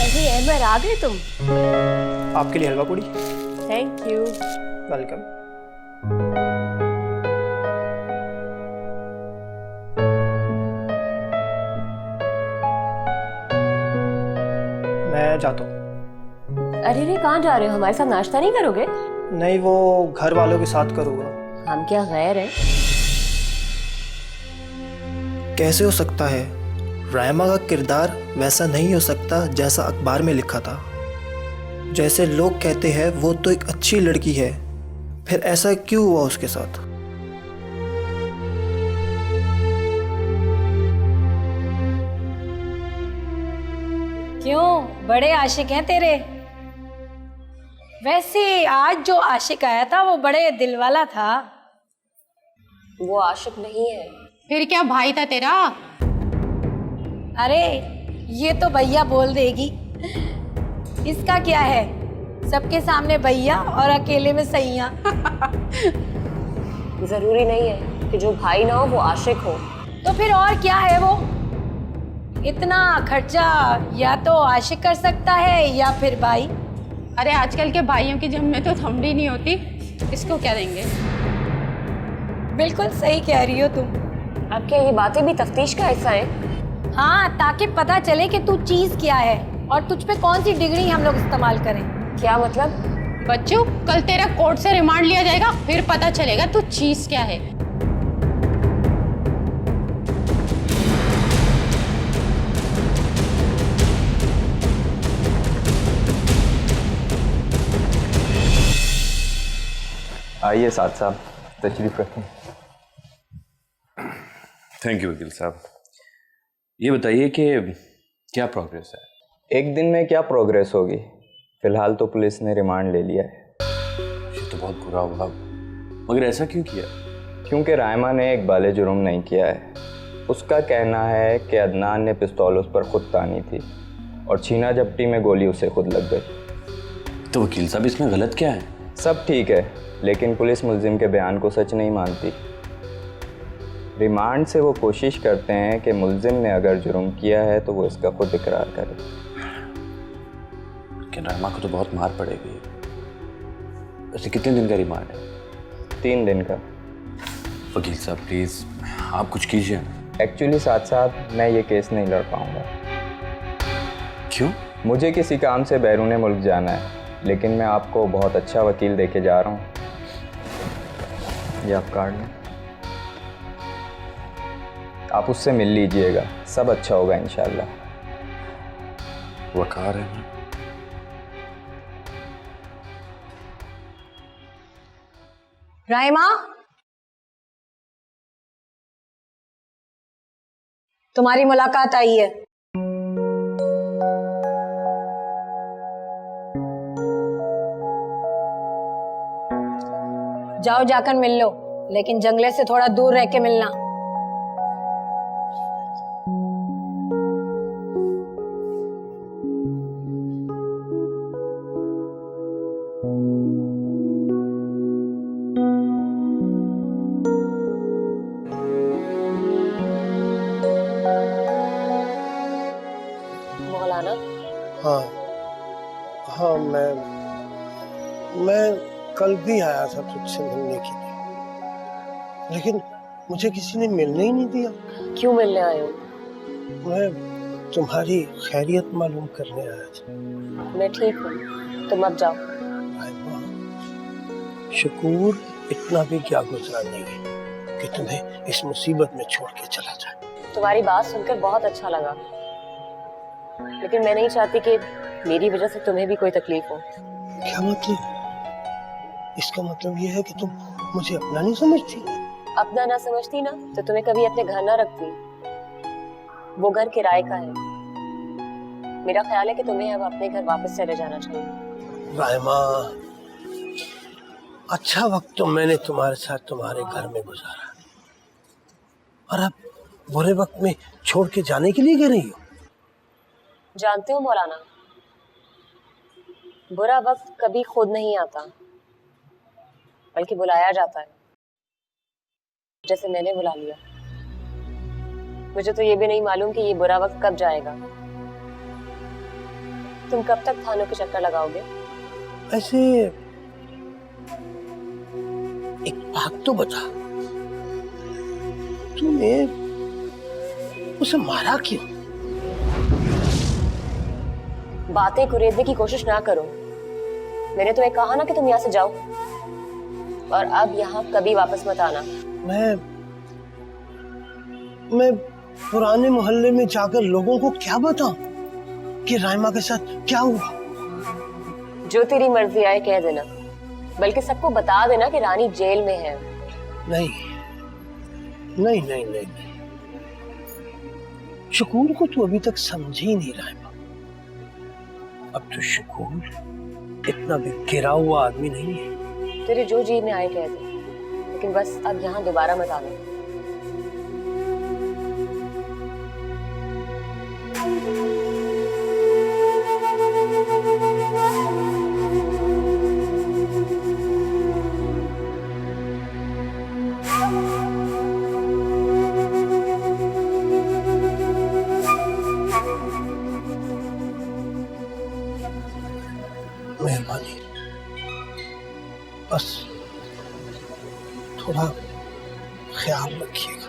अरे अहमद, आ गए तुम? आपके लिए हलवा पूड़ी। Thank you. वेलकम। मैं जाता हूँ। अरे रे, कहाँ जा रहे हो? हमारे साथ नाश्ता नहीं करोगे? नहीं, वो घर वालों के साथ करूँगा। हम क्या गैर हैं? कैसे हो सकता है? रायमा का किरदार वैसा नहीं हो सकता जैसा अखबार में लिखा था। जैसे लोग कहते हैं वो तो एक अच्छी लड़की है, फिर ऐसा क्यों हुआ उसके साथ? क्यों, बड़े आशिक हैं तेरे? वैसे आज जो आशिक आया था वो बड़े दिल वाला था। वो आशिक नहीं है। फिर क्या भाई था तेरा? अरे ये तो भैया बोल देगी, इसका क्या है? सबके सामने भैया और अकेले में सैया। जरूरी नहीं है कि जो भाई ना हो वो आशिक हो। तो फिर और क्या है वो? इतना खर्चा या तो आशिक कर सकता है या फिर भाई। अरे आजकल के भाइयों की जेब में तो थमड़ी नहीं होती, इसको क्या देंगे? बिल्कुल सही कह रही हो तुम। अब क्या ये बातें भी तफ्तीश का हिस्सा है? हाँ, ताकि पता चले कि तू चीज क्या है और तुझ पे कौन सी डिग्री हम लोग इस्तेमाल करें। क्या मतलब? बच्चों, कल तेरा कोर्ट से रिमांड लिया जाएगा, फिर पता चलेगा तू चीज क्या है। आइए साथ साहब, तशरीफ रखें। थैंक यू वकील साहब। ये बताइए कि क्या प्रोग्रेस है? एक दिन में क्या प्रोग्रेस होगी? फिलहाल तो पुलिस ने रिमांड ले लिया है। ये तो बहुत बुरा हुआ, मगर ऐसा क्यों किया? क्योंकि रायमा ने एक बाले जुर्म नहीं किया है। उसका कहना है कि अदनान ने पिस्तौल उस पर खुद तानी थी और छीना झपटी में गोली उसे खुद लग गई। तो वकील साहब, इसमें गलत क्या है? सब ठीक है, लेकिन पुलिस मुल्जिम के बयान को सच नहीं मानती। रिमांड से वो कोशिश करते हैं कि मुल्जिम ने अगर जुर्म किया है तो वो इसका खुद इकरार करे। लेकिन रायमा को तो बहुत मार पड़ेगी। वैसे कितने दिन का रिमांड है? 3 दिन का। वकील साहब प्लीज़ आप कुछ कीजिए। एक्चुअली साथ साथ मैं ये केस नहीं लड़ पाऊंगा। क्यों? मुझे किसी काम से बैरून मुल्क जाना है, लेकिन मैं आपको बहुत अच्छा वकील देके जा रहा हूँ। ये आप कार्ड लें, आप उससे मिल लीजिएगा, सब अच्छा होगा इंशाल्लाह। वकार है। रायमा, तुम्हारी मुलाकात आई है। जाओ जाकर मिल लो, लेकिन जंगले से थोड़ा दूर रह के मिलना। मौलाना? हाँ हाँ, मैं कल भी आया था तुझसे मिलने के लिए, लेकिन मुझे किसी ने मिलने ही नहीं दिया। क्यों मिलने आए हो? मैं तुम्हारी खैरियत मालूम करने आया था। मैं ठीक हूँ, तुम अब जाओ। शकूर इतना भी क्या गुजरा नहीं है कि तुम्हें इस मुसीबत में छोड़ के चला जाए। तुम्हारी बात सुनकर बहुत अच्छा लगा, लेकिन मैं नहीं चाहती कि मेरी वजह से तुम्हें भी कोई तकलीफ हो। क्या मतलब? इसका मतलब ये है कि तुम मुझे अपना नहीं समझती? अपना ना समझती ना तो तुम्हें कभी अपने घर ना रखती। वो घर किराए का है। मेरा ख्याल है कि तुम्हें अब अपने घर वापस चले जाना चाहिए। रायमा, अच्छा वक्त तो मैंने तुम्हारे साथ तुम्हारे घर में गुजारा, और अब बुरे वक्त में छोड़ के जाने के लिए गिर रही हो। जानते हो मौलाना, बुरा वक्त कभी खुद नहीं आता, बल्कि बुलाया जाता है, जैसे मैंने बुला लिया। मुझे तो ये भी नहीं मालूम कि ये बुरा वक्त कब जाएगा। तुम कब तक थानों के चक्कर लगाओगे? ऐसे एक बात तो बता, तूने उसे मारा क्यों? बातें कुरेदने की कोशिश ना करो। मैंने तुम्हें कहा ना कि तुम यहाँ से जाओ, और अब यहाँ कभी वापस मत आना। मैं पुराने मोहल्ले में जाकर लोगों को क्या बताऊं कि रायमा के साथ क्या हुआ? जो तेरी मर्जी आए कह देना, बल्कि सबको बता देना कि रानी जेल में है। नहीं नहीं नहीं नहीं, नहीं। शकूर को तू अभी तक समझी ही नहीं रायमा। अब तो शकूर इतना भी गिरा हुआ आदमी नहीं है। तेरे जो जी में आए कह दे, लेकिन बस अब यहाँ दोबारा मत आना। मेहरबानी, बस थोड़ा ख्याल रखिएगा।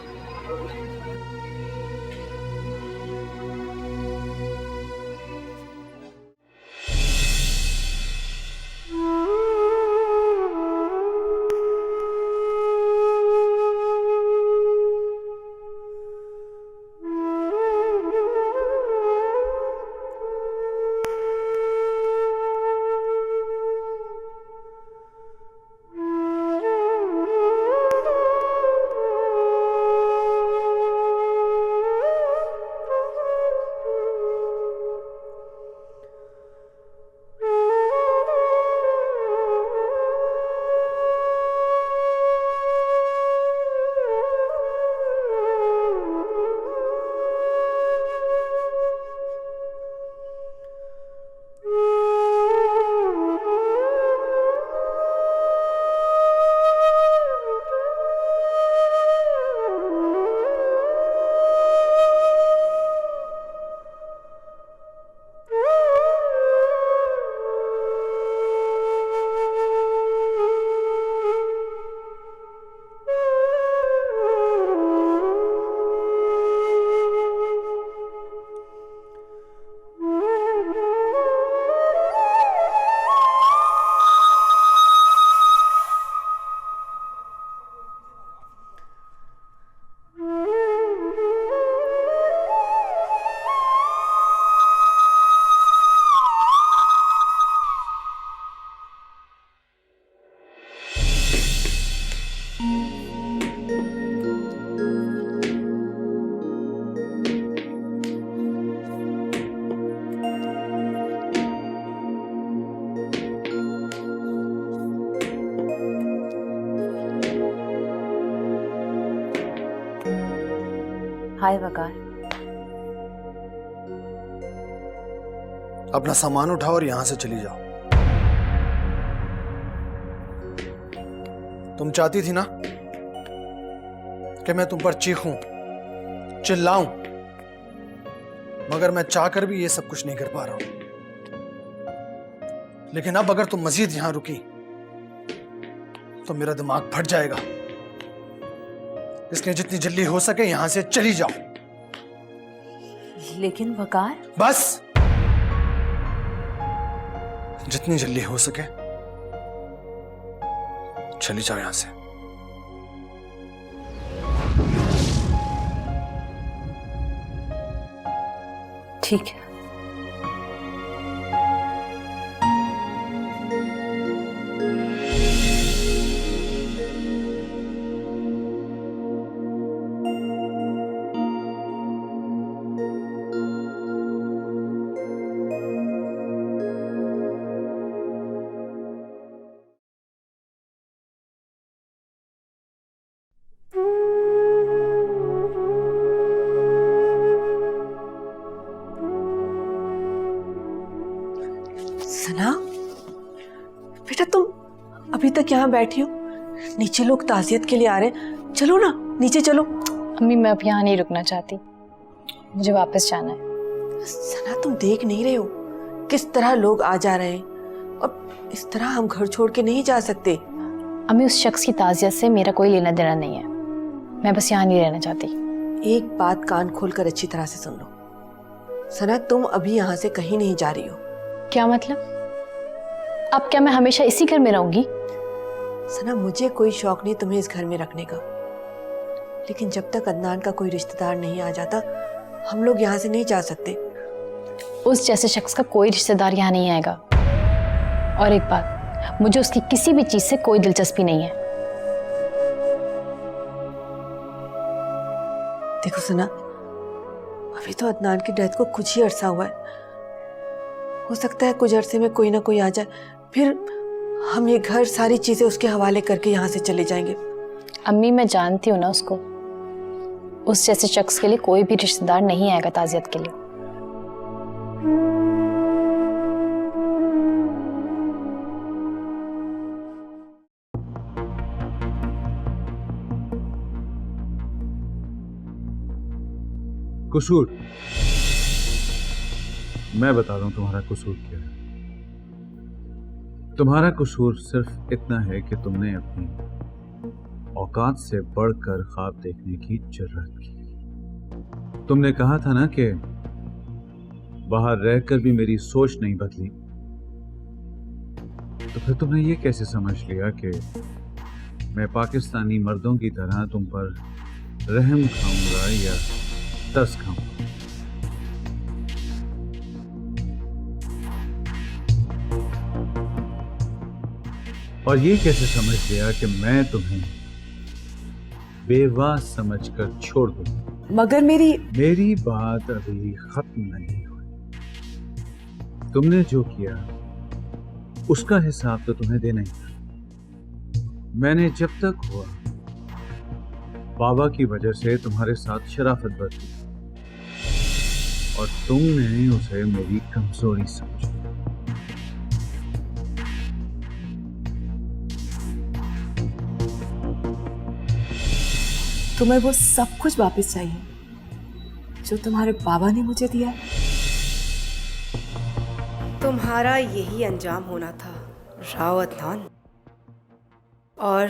हाय वकार। अपना सामान उठाओ और यहां से चली जाओ। तुम चाहती थी ना कि मैं तुम पर चीखूं, चिल्लाऊं, मगर मैं चाहकर भी ये सब कुछ नहीं कर पा रहा हूं। लेकिन अब अगर तुम मजीद यहां रुकी तो मेरा दिमाग फट जाएगा। इसलिए जितनी जल्दी हो सके यहां से चली जाओ। लेकिन वकार, बस जितनी जल्दी हो सके चली जाओ यहां से। ठीक है। सना बेटा, तुम अभी तक यहाँ बैठी हो? नीचे लोग ताजियत के लिए आ रहे हैं, चलो ना नीचे चलो। अम्मी मैं अब यहाँ नहीं रुकना चाहती, मुझे वापस जाना है। सना तुम देख नहीं रहे हो किस तरह लोग आ जा रहे हैं, और इस तरह हम घर छोड़ के नहीं जा सकते। अम्मी उस शख्स की ताजियत से मेरा कोई लेना देना नहीं है, मैं बस यहाँ नहीं रहना चाहती। एक बात कान खोलकर अच्छी तरह से सुन लो सना, तुम अभी यहाँ से कहीं नहीं जा रही हो। क्या मतलब? अब क्या मैं हमेशा इसी घर में रहूंगी? सना मुझे कोई शौक नहीं तुम्हें इस घर में रखने का, लेकिन जब तक अदनान का कोई रिश्तेदार नहीं आ जाता हम लोग यहाँ से नहीं जा सकते। उस जैसे शख्स का कोई रिश्तेदार यहाँ नहीं आएगा। और एक बात, मुझे उसकी किसी भी चीज से कोई दिलचस्पी नहीं है। देखो सना, अभी तो अदनान की डेथ को कुछ ही अरसा हुआ है, हो सकता है कुछ अरसे में कोई ना कोई आ जाए, फिर हम ये घर सारी चीजें उसके हवाले करके यहाँ से चले जाएंगे। अम्मी मैं जानती हूँ ना उसको, उस जैसे शख्स के लिए कोई भी रिश्तेदार नहीं आएगा ताजियत के लिए। कसूर, मैं बता रहा हूं तुम्हारा कसूर क्या है। तुम्हारा कसूर सिर्फ इतना है कि तुमने अपनी औकात से बढ़कर ख्वाब देखने की जुर्रत की। तुमने कहा था ना कि बाहर रहकर भी मेरी सोच नहीं बदली, तो फिर तुमने ये कैसे समझ लिया कि मैं पाकिस्तानी मर्दों की तरह तुम पर रहम खाऊंगा या तरस खाऊंगा? और ये कैसे समझ लिया कि मैं तुम्हें बेवा समझकर छोड़ दूं? मगर मेरी बात अभी खत्म नहीं हुई। तुमने जो किया उसका हिसाब तो तुम्हें देना ही था। मैंने जब तक हुआ बाबा की वजह से तुम्हारे साथ शराफत बरती और तुमने उसे मेरी कमजोरी समझा। तुम्हें वो सब कुछ वापस चाहिए जो तुम्हारे बाबा ने मुझे दिया। तुम्हारा यही अंजाम होना था राव अदनान, और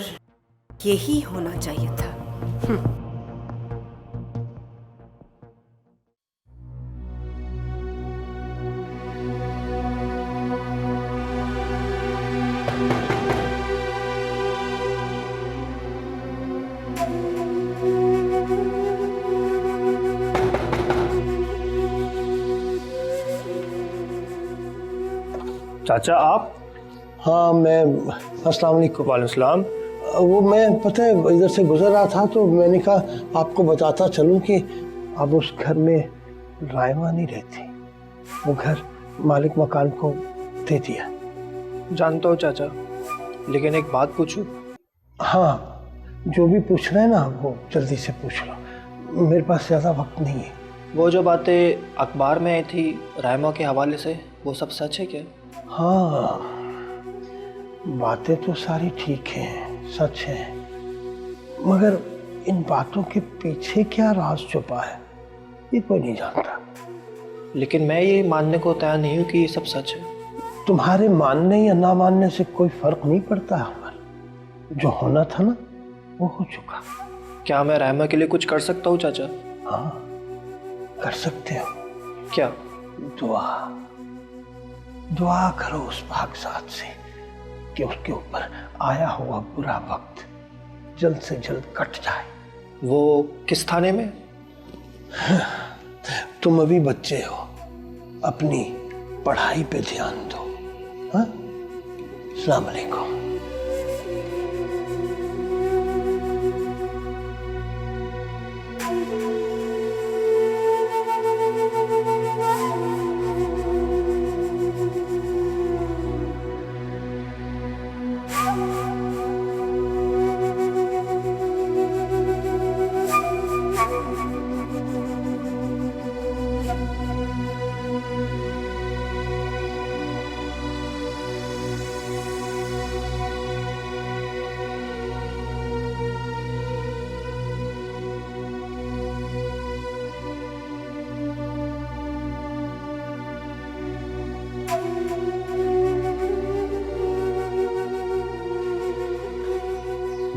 यही होना चाहिए था। चाचा आप? हाँ मैं, अस्सलाम वालेकुम। वालेकुम सलाम। वो मैं पता है इधर से गुजर रहा था तो मैंने कहा आपको बताता चलूं कि अब उस घर में रायमा नहीं रहती, वो घर मालिक मकान को दे दिया। जानता हूँ चाचा, लेकिन एक बात पूछूं? हाँ जो भी पूछना है ना वो जल्दी से पूछ लो, मेरे पास ज़्यादा वक्त नहीं है। वो जो बातें अखबार में आई थी रायमा के हवाले से, वो सब सच है क्या? हाँ बातें तो सारी ठीक हैं, सच है, मगर इन बातों के पीछे क्या राज छुपा है ये कोई नहीं जानता। लेकिन मैं ये मानने को तैयार नहीं हूँ कि ये सब सच है। तुम्हारे मानने या ना मानने से कोई फर्क नहीं पड़ता हमारा, जो होना था ना वो हो चुका। क्या मैं रायमा के लिए कुछ कर सकता हूँ चाचा? हाँ कर सकते हो। क्या? दुआ, दुआ करो उस पाकज़ात से कि उसके ऊपर आया हुआ बुरा वक्त जल्द से जल्द कट जाए। वो किस थाने में? तुम अभी बच्चे हो, अपनी पढ़ाई पे ध्यान दो। हाँ, अस्सलाम वालेकुम।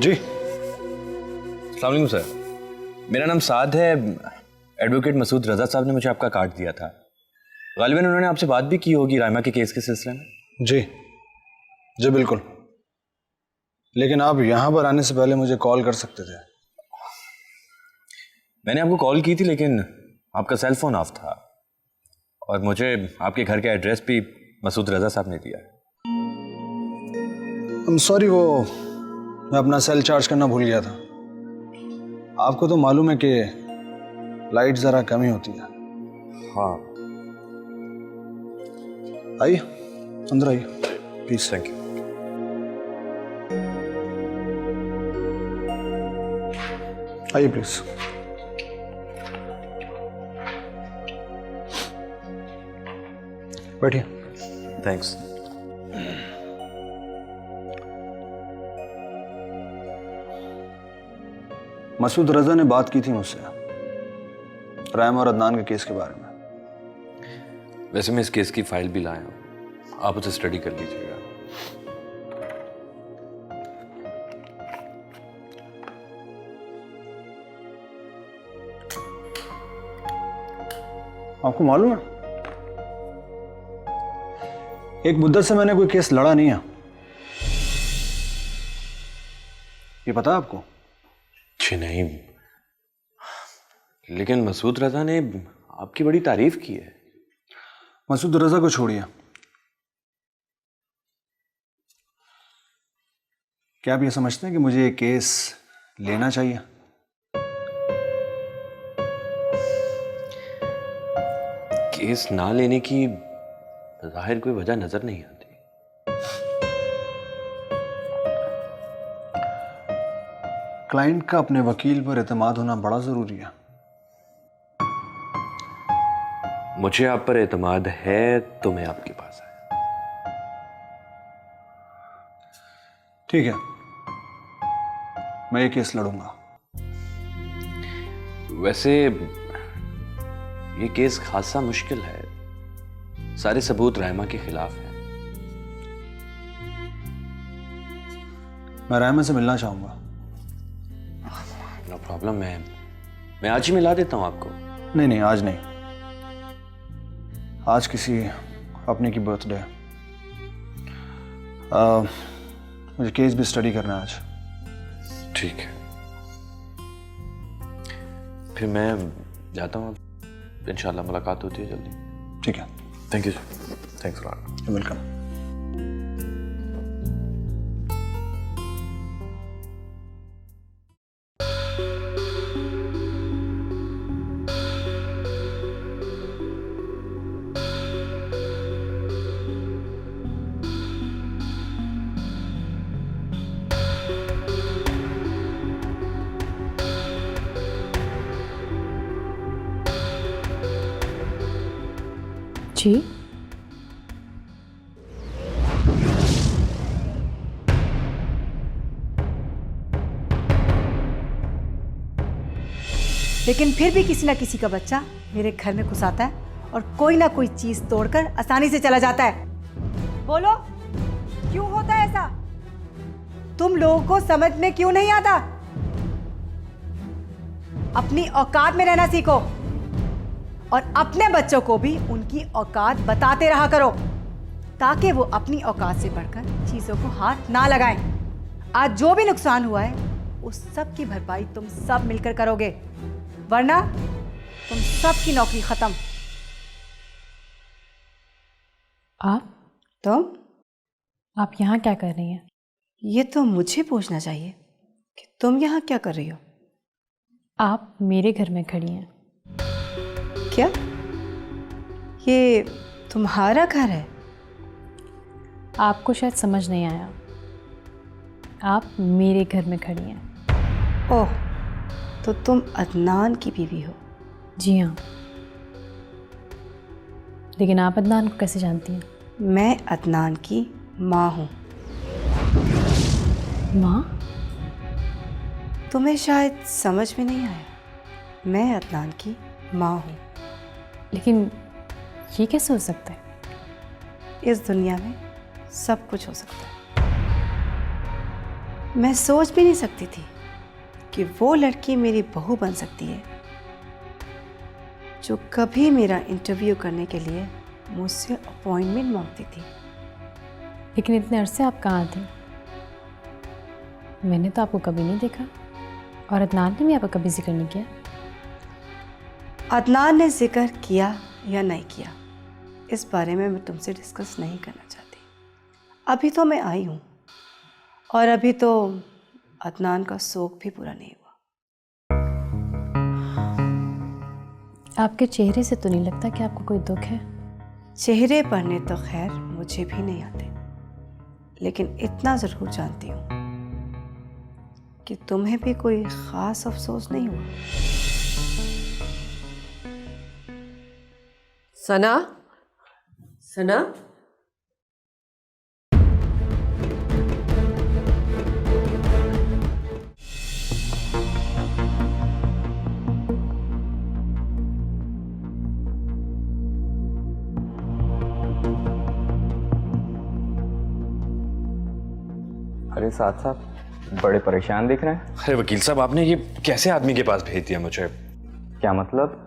जी। अस्सलाम वालेकुम सर, मेरा नाम साद है। एडवोकेट मसूद रजा साहब ने मुझे आपका कार्ड दिया था। गालिबन उन्होंने आपसे बात भी की होगी रायमा के केस के सिलसिले में। जी जी बिल्कुल, लेकिन आप यहाँ पर आने से पहले मुझे कॉल कर सकते थे। मैंने आपको कॉल की थी लेकिन आपका सेल फोन ऑफ था और मुझे आपके घर का एड्रेस भी मसूद रजा साहब ने दिया। सॉरी, वो मैं अपना सेल चार्ज करना भूल गया था। आपको तो मालूम है कि लाइट ज़रा कम ही होती है। हाँ, आइए अंदर आइए प्लीज। Thank you. आइए प्लीज। बैठिए। थैंक्स। मसूद रजा ने बात की थी मुझसे रायमा और अदनान के केस के बारे में। वैसे मैं इस केस की फाइल भी लाया हूँ, आप उसे स्टडी कर लीजिएगा। आपको मालूम है एक मुद्दत से मैंने कोई केस लड़ा नहीं है, ये पता है आपको? जी नहीं, लेकिन मसूद रजा ने आपकी बड़ी तारीफ की है। मसूद रजा को छोड़िए, क्या आप ये समझते हैं कि मुझे ये केस लेना चाहिए? केस ना लेने की जाहिर कोई वजह नजर नहीं आती। क्लाइंट का अपने वकील पर एतमाद होना बड़ा जरूरी है। मुझे आप पर एतमाद है तो मैं आपके पास आया। ठीक है, मैं ये केस लड़ूंगा। वैसे ये केस खासा मुश्किल है, सारे सबूत रायमा के खिलाफ हैं। मैं रायमा से मिलना चाहूंगा। नो प्रॉब्लम, मैं आज ही मिला देता हूं आपको। नहीं नहीं, आज नहीं, आज किसी अपने की बर्थडे है। मुझे केस भी स्टडी करना है आज। ठीक है, फिर मैं जाता हूँ। इंशाल्लाह मुलाकात होती है जल्दी। ठीक है, thank you sir. Thanks for welcome. जी, लेकिन फिर भी किसी ना किसी का बच्चा मेरे घर में घुस आता है और कोई ना कोई चीज तोड़कर आसानी से चला जाता है। बोलो, क्यों होता है ऐसा? तुम लोगों को समझ में क्यों नहीं आता? अपनी औकात में रहना सीखो और अपने बच्चों को भी उनकी औकात बताते रहा करो, ताकि वो अपनी औकात से बढ़कर चीजों को हाथ ना लगाएं। आज जो भी नुकसान हुआ है उस सब की भरपाई तुम सब मिलकर करोगे, वरना तुम सब की नौकरी खत्म। आप यहाँ क्या कर रही हैं? ये तो मुझे पूछना चाहिए कि तुम यहाँ क्या कर रही हो। आप मेरे घर में खड़ी हैं। क्या ये तुम्हारा घर है? आपको शायद समझ नहीं आया, आप मेरे घर में खड़ी हैं। ओह, तो तुम अदनान की बीवी हो? जी हाँ। लेकिन आप अदनान को कैसे जानती हैं? मैं अदनान की माँ हूँ। माँ? तुम्हें शायद समझ में नहीं आया, मैं अदनान की माँ हूँ। लेकिन ये कैसे हो सकता है? इस दुनिया में सब कुछ हो सकता है। मैं सोच भी नहीं सकती थी कि वो लड़की मेरी बहू बन सकती है जो कभी मेरा इंटरव्यू करने के लिए मुझसे अपॉइंटमेंट मांगती थी। लेकिन इतने अरसे आप कहाँ थे? मैंने तो आपको कभी नहीं देखा, और अदनान ने भी आपका कभी जिक्र नहीं किया। अदनान ने जिक्र किया या नहीं किया, इस बारे में मैं तुमसे डिस्कस नहीं करना चाहती। अभी तो मैं आई हूँ, और अभी तो अदनान का शौक भी पूरा नहीं हुआ। आपके चेहरे से तो नहीं लगता कि आपको कोई दुख है। चेहरे पढ़ने तो खैर मुझे भी नहीं आते, लेकिन इतना ज़रूर जानती हूँ कि तुम्हें भी कोई ख़ास अफसोस नहीं हुआ। सना, सना, अरे साथ साहब बड़े परेशान दिख रहे हैं। अरे वकील साहब, आपने ये कैसे आदमी के पास भेज दिया मुझे? क्या मतलब?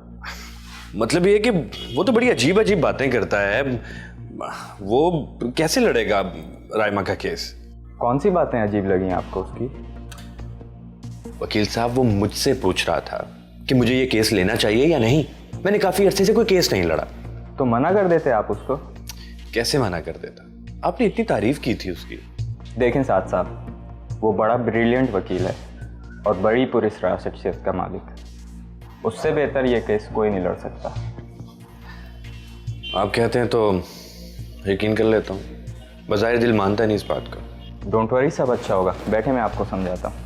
मतलब ये कि वो तो बड़ी अजीब अजीब बातें करता है। वो कैसे लड़ेगा रायमा का केस? कौन सी बातें अजीब लगी आपको उसकी? वकील साहब, वो मुझसे पूछ रहा था कि मुझे ये केस लेना चाहिए या नहीं। मैंने काफी अरसे से कोई केस नहीं लड़ा। तो मना कर देते आप उसको? कैसे मना कर देता? आपने इतनी तारीफ की थी उसकी। देखें साथ साहब, वो बड़ा ब्रिलियंट वकील है और बड़ी पुरस्कार शख्सियत का मालिक। उससे बेहतर ये केस कोई नहीं लड़ सकता। आप कहते हैं तो यकीन कर लेता हूँ। बज़ाहिर दिल मानता नहीं इस बात को। डोंट वरी, सब अच्छा होगा। बैठे, मैं आपको समझाता हूँ।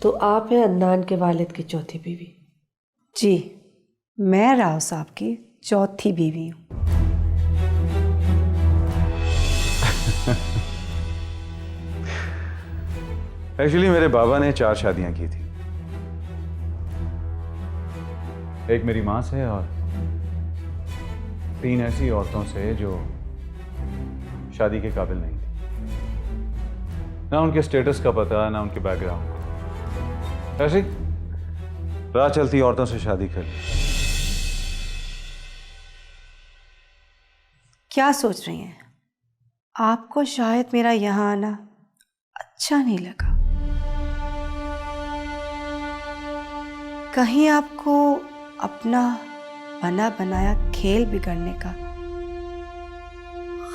तो आप हैं अदनान के वालिद की चौथी बीवी? जी, मैं राव साहब की चौथी बीवी हूँ। एक्चुअली मेरे बाबा ने 4 शादियां की थी। एक मेरी मां से और 3 ऐसी औरतों से जो शादी के काबिल नहीं थी। ना उनके स्टेटस का पता, ना उनके बैकग्राउंड। ऐसी राह चलती औरतों से शादी कर ली। क्या सोच रही हैं? आपको शायद मेरा यहाँ आना अच्छा नहीं लगा। कहीं आपको अपना बना बनाया खेल बिगड़ने का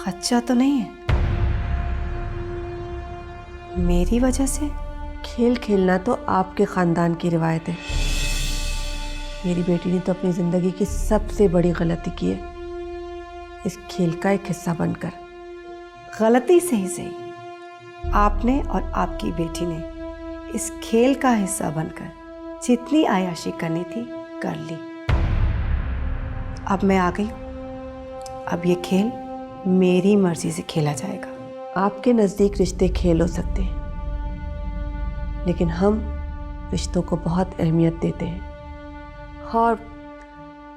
खदशा तो नहीं है? मेरी वजह से? खेल खेलना तो आपके खानदान की रिवायत है। मेरी बेटी ने तो अपनी जिंदगी की सबसे बड़ी गलती की है, इस खेल का एक हिस्सा बनकर। गलती से ही सही, आपने और आपकी बेटी ने इस खेल का हिस्सा बनकर जितनी आयाशी करनी थी कर ली। अब मैं आ गई। अब ये खेल मेरी मर्जी से खेला जाएगा। आपके नज़दीक रिश्ते खेल हो सकते हैं, लेकिन हम रिश्तों को बहुत अहमियत देते हैं। और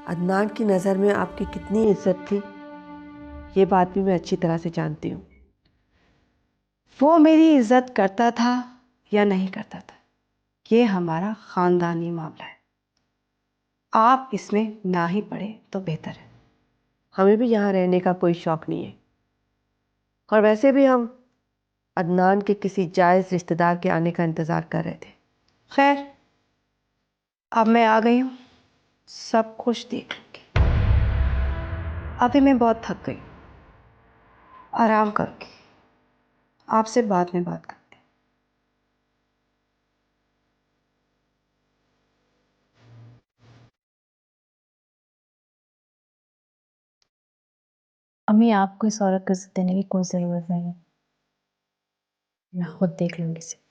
अदनान की नज़र में आपकी कितनी इज्जत थी, ये बात भी मैं अच्छी तरह से जानती हूँ। वो मेरी इज्जत करता था या नहीं करता था, ये हमारा ख़ानदानी मामला है। आप इसमें ना ही पड़े तो बेहतर है। हमें भी यहाँ रहने का कोई शौक़ नहीं है, और वैसे भी हम अदनान के किसी जायज़ रिश्तेदार के आने का इंतज़ार कर रहे थे। खैर, अब मैं आ गई हूँ, सब कुछ देख लूँगी। अभी मैं बहुत थक गई, आराम करूँगी। आपसे बाद में बात करते हैं। अम्मी, आपको इस औरत को इज्जत देने की कोई ज़रूरत नहीं है। मैं खुद देख लूँगी इसे।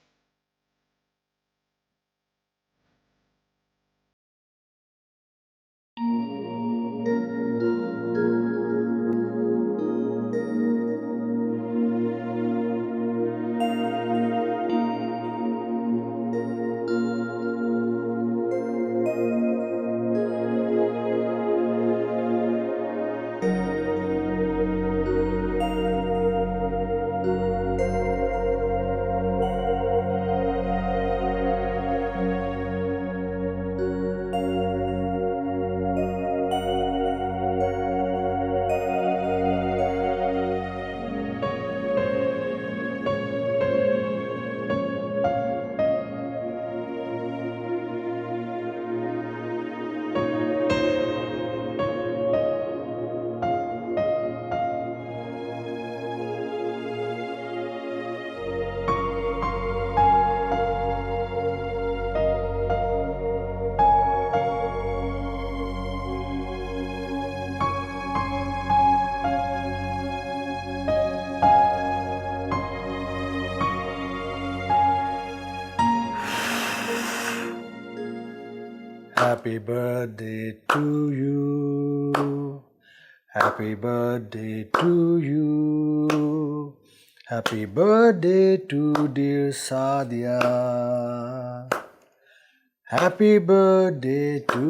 Happy birthday to you. Happy birthday to you. Happy birthday to dear Sadia. Happy birthday to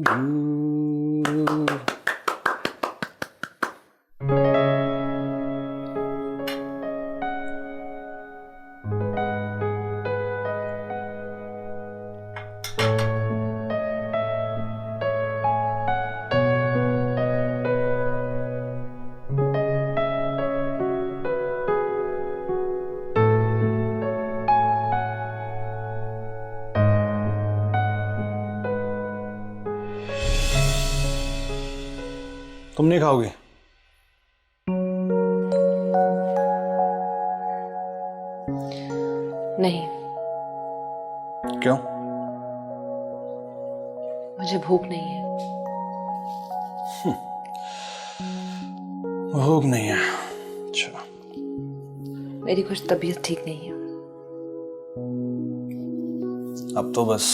you. तुम नहीं खाओगी? नहीं। क्यों? मुझे भूख नहीं है। भूख नहीं है? अच्छा। मेरी कुछ तबीयत ठीक नहीं है। अब तो बस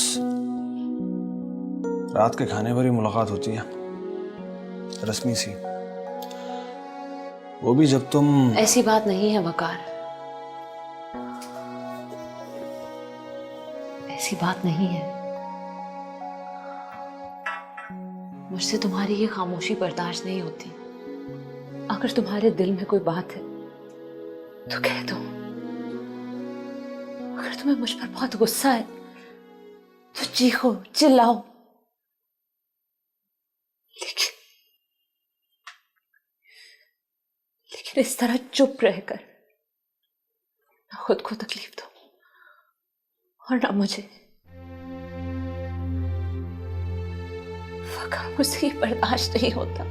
रात के खाने पर ही मुलाकात होती है, रस्मी सी, वो भी जब तुम। ऐसी बात नहीं है वकार, ऐसी बात नहीं है। मुझसे तुम्हारी ये खामोशी बर्दाश्त नहीं होती। अगर तुम्हारे दिल में कोई बात है तो कह दो। अगर तुम्हें मुझ पर बहुत गुस्सा है तो चीखो, चिल्लाओ। लेकिन इस तरह चुप रहकर ना खुद को तकलीफ दो और ना मुझे। वकार, मुझसे ये बर्दाश्त नहीं होता।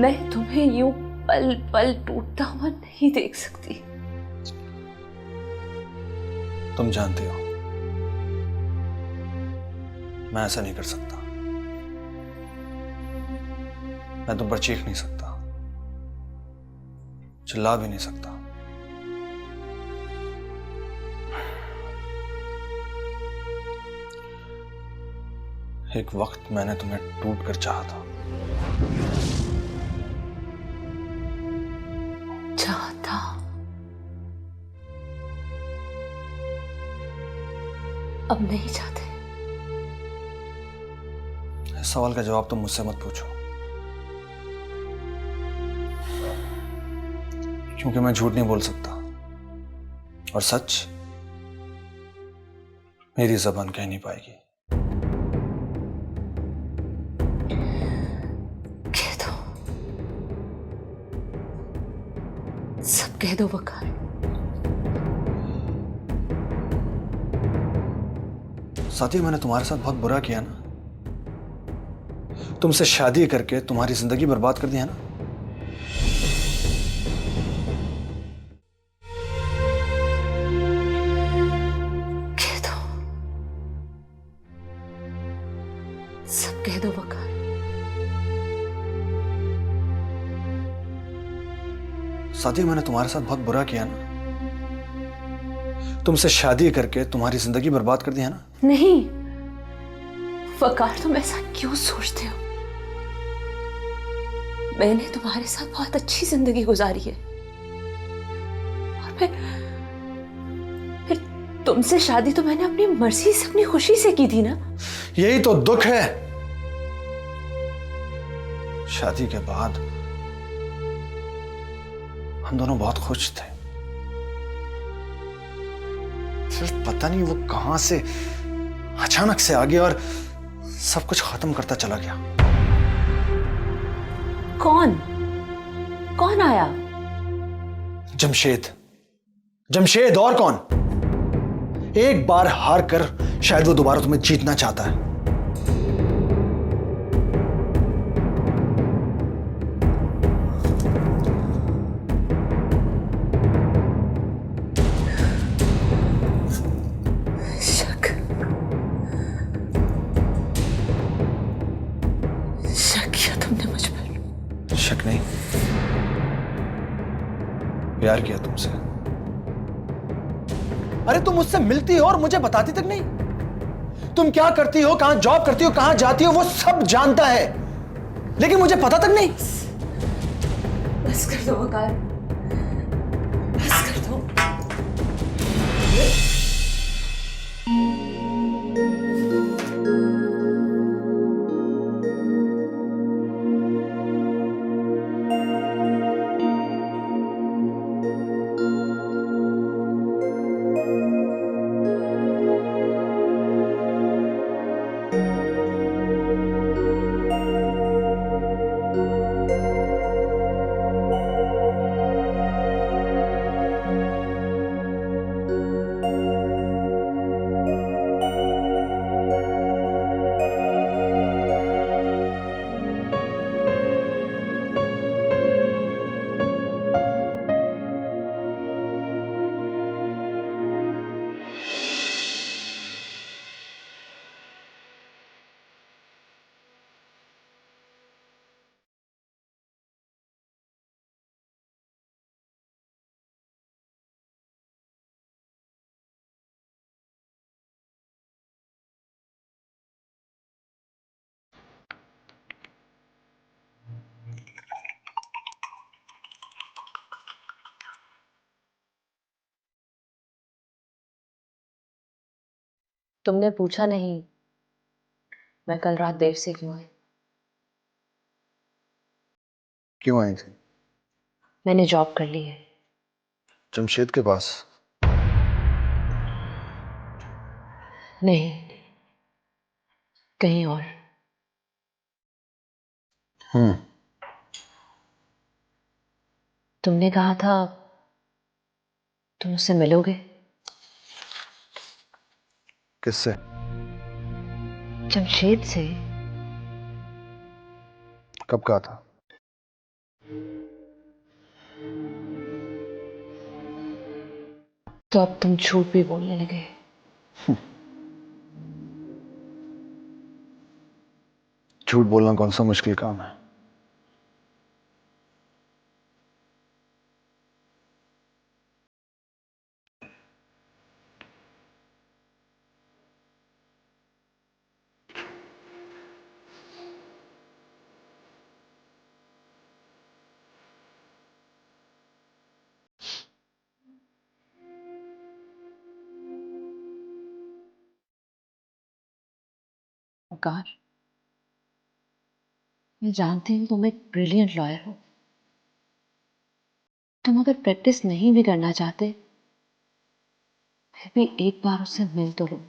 मैं तुम्हें यूं पल पल टूटता हुआ नहीं देख सकती। तुम जानती हो मैं ऐसा नहीं कर सकता। मैं तुम पर चीख नहीं सकता, चिल्ला भी नहीं सकता। एक वक्त मैंने तुम्हें टूट कर चाहा था। चाहता? अब नहीं चाहते। इस सवाल का जवाब तुम मुझसे मत पूछो, क्योंकि मैं झूठ नहीं बोल सकता और सच मेरी जबान कह नहीं पाएगी। कह दो, सब कह दो वकार। साथी, मैंने तुम्हारे साथ बहुत बुरा किया ना। तुमसे शादी करके तुम्हारी जिंदगी बर्बाद कर दिया ना। कह दो, सब कह दो वकार। साथी, मैंने तुम्हारे साथ बहुत बुरा किया ना। तुमसे शादी करके तुम्हारी जिंदगी बर्बाद कर दिया ना। नहीं वकार, तुम ऐसा क्यों सोचते हो? मैंने तुम्हारे साथ बहुत अच्छी जिंदगी गुजारी है और फिर तुमसे शादी तो मैंने अपनी मर्जी से, अपनी खुशी से की थी ना। यही तो दुख है। शादी के बाद हम दोनों बहुत खुश थे, फिर पता नहीं वो कहां से अचानक से आ गया और सब कुछ खत्म करता चला गया। कौन आया? जमशेद। जमशेद और कौन? एक बार हार कर शायद वो दोबारा तुम्हें जीतना चाहता है। शक किया तुमने मुझ पर? शक नहीं, प्यार किया तुमसे। अरे तुम मुझसे मिलती हो और मुझे बताती तक नहीं। तुम क्या करती हो, कहां जॉब करती हो, कहां जाती हो, वो सब जानता है, लेकिन मुझे पता तक नहीं। बस कर दो वकार, बस कर दो। तुमने पूछा नहीं मैं कल रात देर से क्यों आई? क्यों आई थी? मैंने जॉब कर ली है। जमशेद के पास? नहीं, कहीं और। तुमने कहा था तुम उससे मिलोगे। किससे? जमशेद से। कब कहा था? तो अब तुम झूठ भी बोलने लगे। झूठ बोलना कौन सा मुश्किल काम है? वकार, मैं जानती हूँ तुम एक ब्रिलियंट लॉयर हो। तुम अगर प्रैक्टिस नहीं भी करना चाहते फिर भी एक बार उससे मिल तो लो।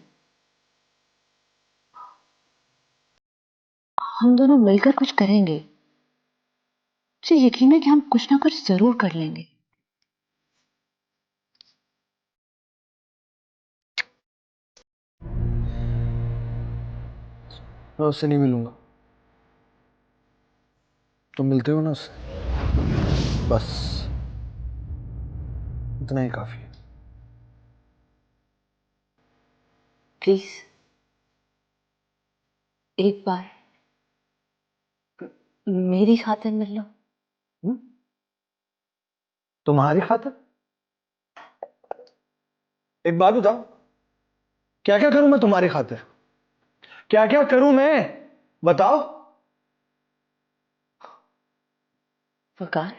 हम दोनों मिलकर कुछ करेंगे। मुझे यकीन है कि हम कुछ ना कुछ जरूर कर लेंगे। मैं उससे नहीं मिलूंगा। तुम मिलते हो ना उससे, बस इतना ही काफी है। प्लीज एक बार मेरी खातिर मिल लो। तुम्हारी खातिर? एक बात बताओ, क्या क्या करूं मैं तुम्हारी खातिर? क्या क्या करूं मैं, बताओ। वकार,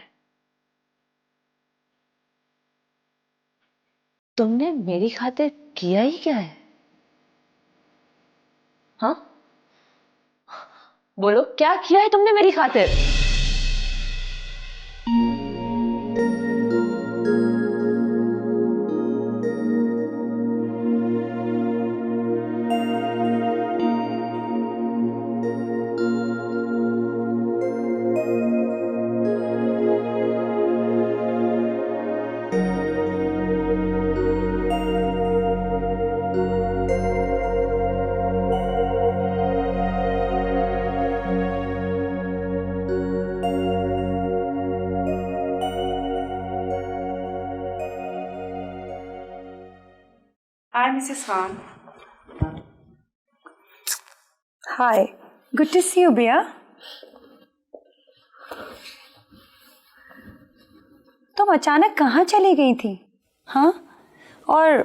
तुमने मेरी खातिर किया ही क्या है? हाँ, बोलो क्या किया है तुमने मेरी खातिर? Hi, Mrs. Khan. Hi. Good to see you, Bia. तुम अचानक कहाँ चली गई थी? हाँ? और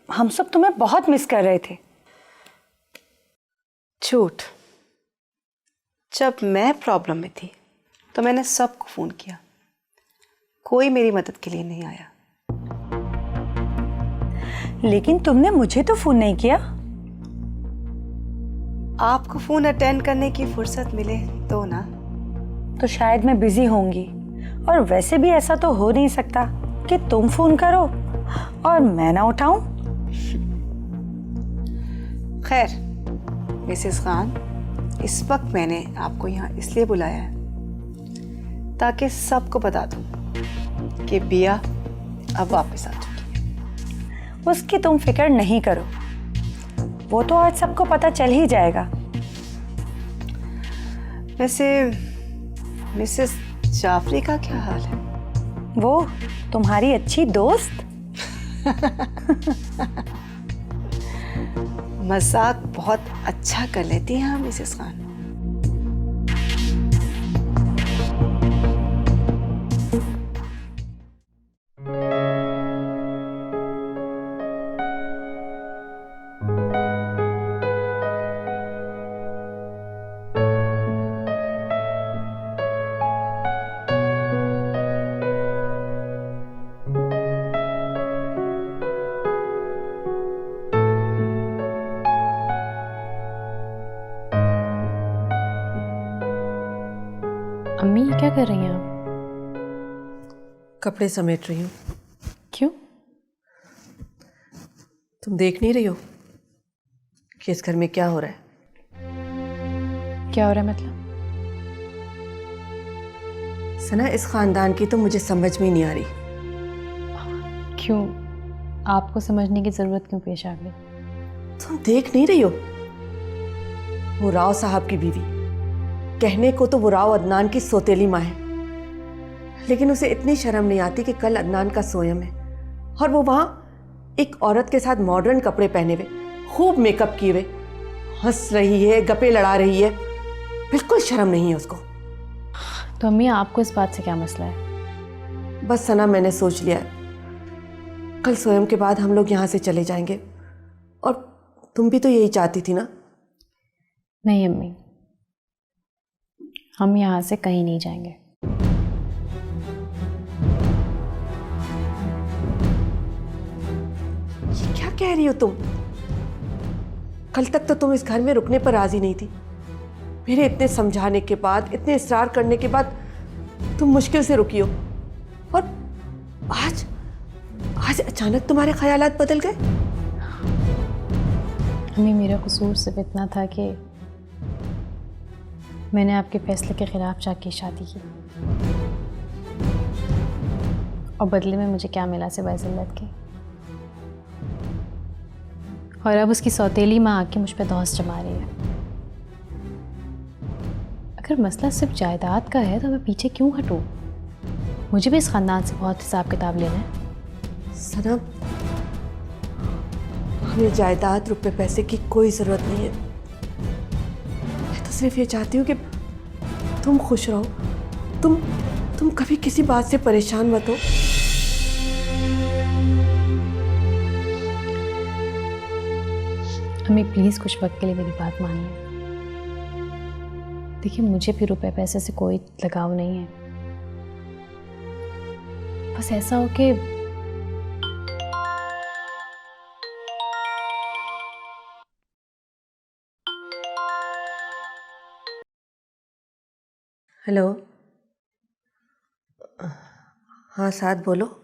हम सब तुम्हें बहुत मिस कर रहे थे। झूठ। जब मैं प्रॉब्लम में थी तो मैंने सबको फ़ोन किया, कोई मेरी मदद के लिए नहीं आया। लेकिन तुमने मुझे तो फ़ोन नहीं किया। आपको फ़ोन अटेंड करने की फुर्सत मिले तो ना। तो शायद मैं बिजी होंगी, और वैसे भी ऐसा तो हो नहीं सकता कि तुम फ़ोन करो और मैं ना उठाऊं। खैर मिसेस खान, इस वक्त मैंने आपको यहाँ इसलिए बुलाया है ताकि सबको बता दूं कि बिया अब वापस आ चुकी है। उसकी तुम फिक्र नहीं करो, वो तो आज सबको पता चल ही जाएगा। वैसे मिसेस जाफरी का क्या हाल है? वो तुम्हारी अच्छी दोस्त। मजाक बहुत अच्छा कर लेती हैं आप मिसेस खान। अम्मी ये क्या कर रही हैं आप? कपड़े समेट रही हूँ। क्यों? तुम देख नहीं रही हो कि इस घर में क्या हो रहा है? क्या हो रहा है मतलब? सना, इस खानदान की तो मुझे समझ में ही नहीं आ रही। क्यों? आपको समझने की जरूरत क्यों पेश आ गई? तुम देख नहीं रही हो? वो राव साहब की बीवी, कहने को तो वो राव अदनान की सौतेली माँ है, लेकिन उसे इतनी शर्म नहीं आती कि कल अदनान का सोयम है और वो वहां एक औरत के साथ मॉडर्न कपड़े पहने हुए, खूब मेकअप किए हुए हंस रही है, गप्पे लड़ा रही है। बिल्कुल शर्म नहीं है उसको। तो अम्मी आपको इस बात से क्या मसला है? बस सना, मैंने सोच लिया है, कल सोयम के बाद हम लोग यहाँ से चले जाएंगे, और तुम भी तो यही चाहती थी ना? नहीं अम्मी, हम यहाँ से कहीं नहीं जाएंगे। ये क्या कह रही हो तुम? कल तक तो तुम इस घर में रुकने पर राजी नहीं थी। मेरे इतने समझाने के बाद, इतने इसरार करने के बाद तुम मुश्किल से रुकी हो, और आज अचानक तुम्हारे ख्यालात बदल गए। अम्मी, मेरा कसूर सिर्फ इतना था कि मैंने आपके फैसले के खिलाफ जाके शादी की, और बदले में मुझे क्या मिला सिवाय जिल्लत के। और अब उसकी सौतेली माँ आके मुझ पर धौंस जमा रही है। अगर मसला सिर्फ जायदाद का है तो मैं पीछे क्यों हटूं? मुझे भी इस खानदान से बहुत हिसाब किताब लेना है। सना, हमें जायदाद, रुपए पैसे की कोई जरूरत नहीं है। मैं तो सिर्फ ये चाहती हूँ कि तुम खुश रहो। तुम कभी किसी बात से परेशान मत हो। अम्मी प्लीज कुछ वक्त के लिए मेरी बात मानिए। देखिए, मुझे भी रुपए पैसे से कोई लगाव नहीं है। बस ऐसा हो कि हेलो, हाँ साथ बोलो।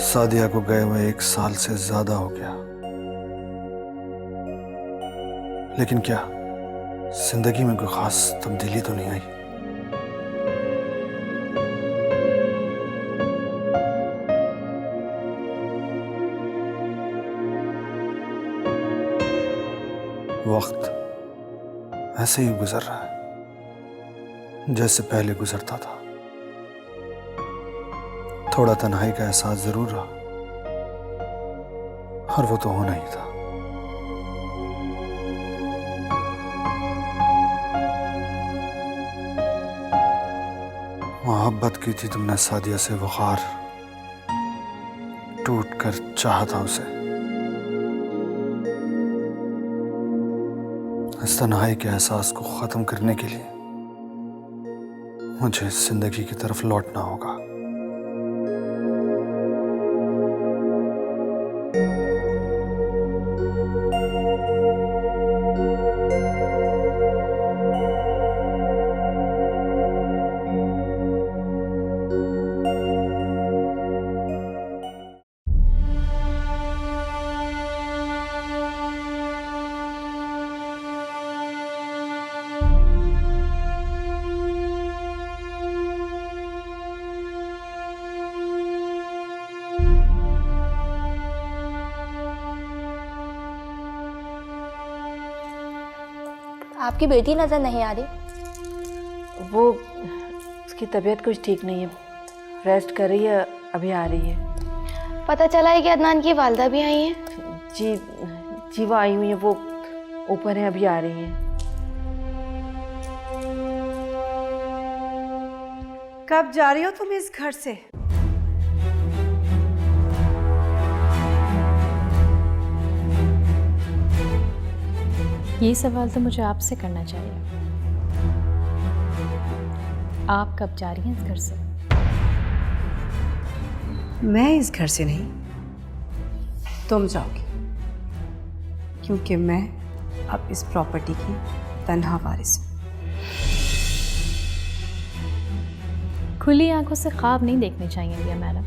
सादिया को गए हुए 1 साल से ज्यादा हो गया, लेकिन क्या जिंदगी में कोई खास तब्दीली तो नहीं आई? वक्त ऐसे ही गुजर रहा है जैसे पहले गुजरता था। थोड़ा तन्हाई का एहसास जरूर रहा, और वो तो होना ही था। मोहब्बत की थी तुमने सादिया से, वक़ार टूट कर चाहा था उसे। इस तन्हाई के एहसास को ख़त्म करने के लिए मुझे इस जिंदगी की तरफ लौटना होगा। आपकी बेटी नजर नहीं आ रही। वो उसकी तबीयत कुछ ठीक नहीं है, रेस्ट कर रही है, अभी आ रही है। पता चला है कि अदनान की वालदा भी आई हैं। जी जी, वो आई हुई है, वो ऊपर है, अभी आ रही हैं। कब जा रही हो तुम इस घर से? ये सवाल तो मुझे आपसे करना चाहिए। आप कब जा रही हैं इस घर से? मैं इस घर से नहीं, तुम जाओगी, क्योंकि मैं अब इस प्रॉपर्टी की तन्हा वारिस हूँ। खुली आंखों से ख्वाब नहीं देखने चाहिए दिया मैडम।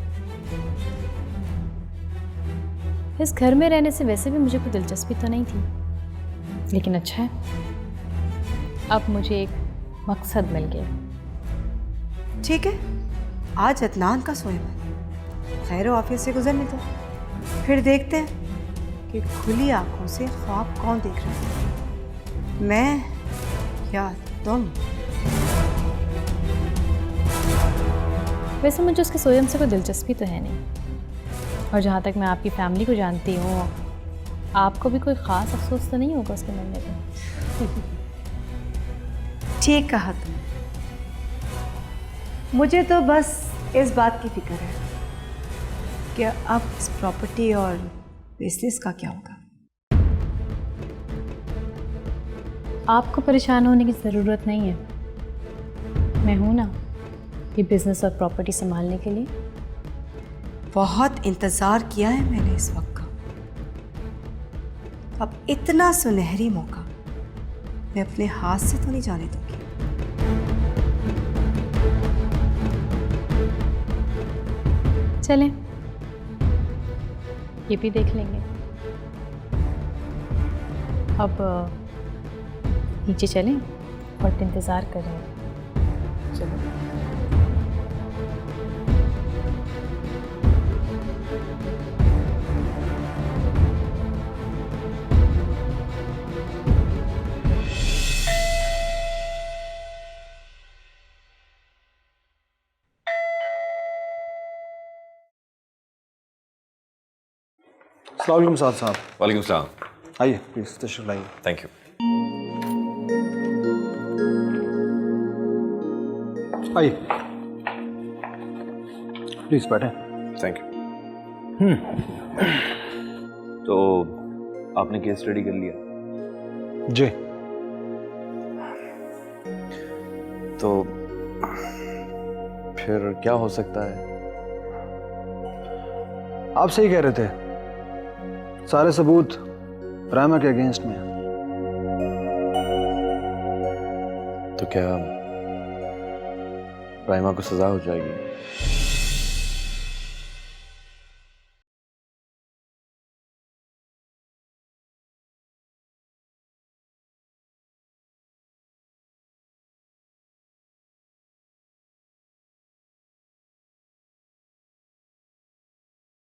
इस घर में रहने से वैसे भी मुझे कोई दिलचस्पी तो नहीं थी, लेकिन अच्छा है, अब मुझे एक मकसद मिल गया। ठीक है, आज अदनान का सोए खैर ऑफिस से गुजरने दो, फिर देखते हैं कि खुली आंखों से ख्वाब कौन देख रहा है, मैं या तुम। वैसे मुझे उसके सोयम से कोई दिलचस्पी तो है नहीं, और जहाँ तक मैं आपकी फैमिली को जानती हूँ, आपको भी कोई ख़ास अफसोस तो नहीं होगा उसके मिलने पर। ठीक कहा तुम। मुझे तो बस इस बात की फिक्र है कि अब इस प्रॉपर्टी और बिजनेस का क्या होगा। आपको परेशान होने की ज़रूरत नहीं है, मैं हूं ना ये बिजनेस और प्रॉपर्टी संभालने के लिए। बहुत इंतज़ार किया है मैंने इस वक्त का, अब इतना सुनहरी मौका मैं अपने हाथ से तो नहीं जाने दूंगी। चलें, ये भी देख लेंगे। अब नीचे चलें और इंतज़ार करें। चलो। अस्सलाम वालेकुम साहब। वालेकुम सलाम। आइए प्लीज़ तशरीफ लाइए। Thank you. आइए प्लीज़ बैठें। Thank you. तो आपने केस स्टडी कर लिया? जी। तो फिर क्या हो सकता है? आप सही कह रहे थे, सारे सबूत रायमा के अगेंस्ट में हैं। तो क्या रायमा को सजा हो जाएगी?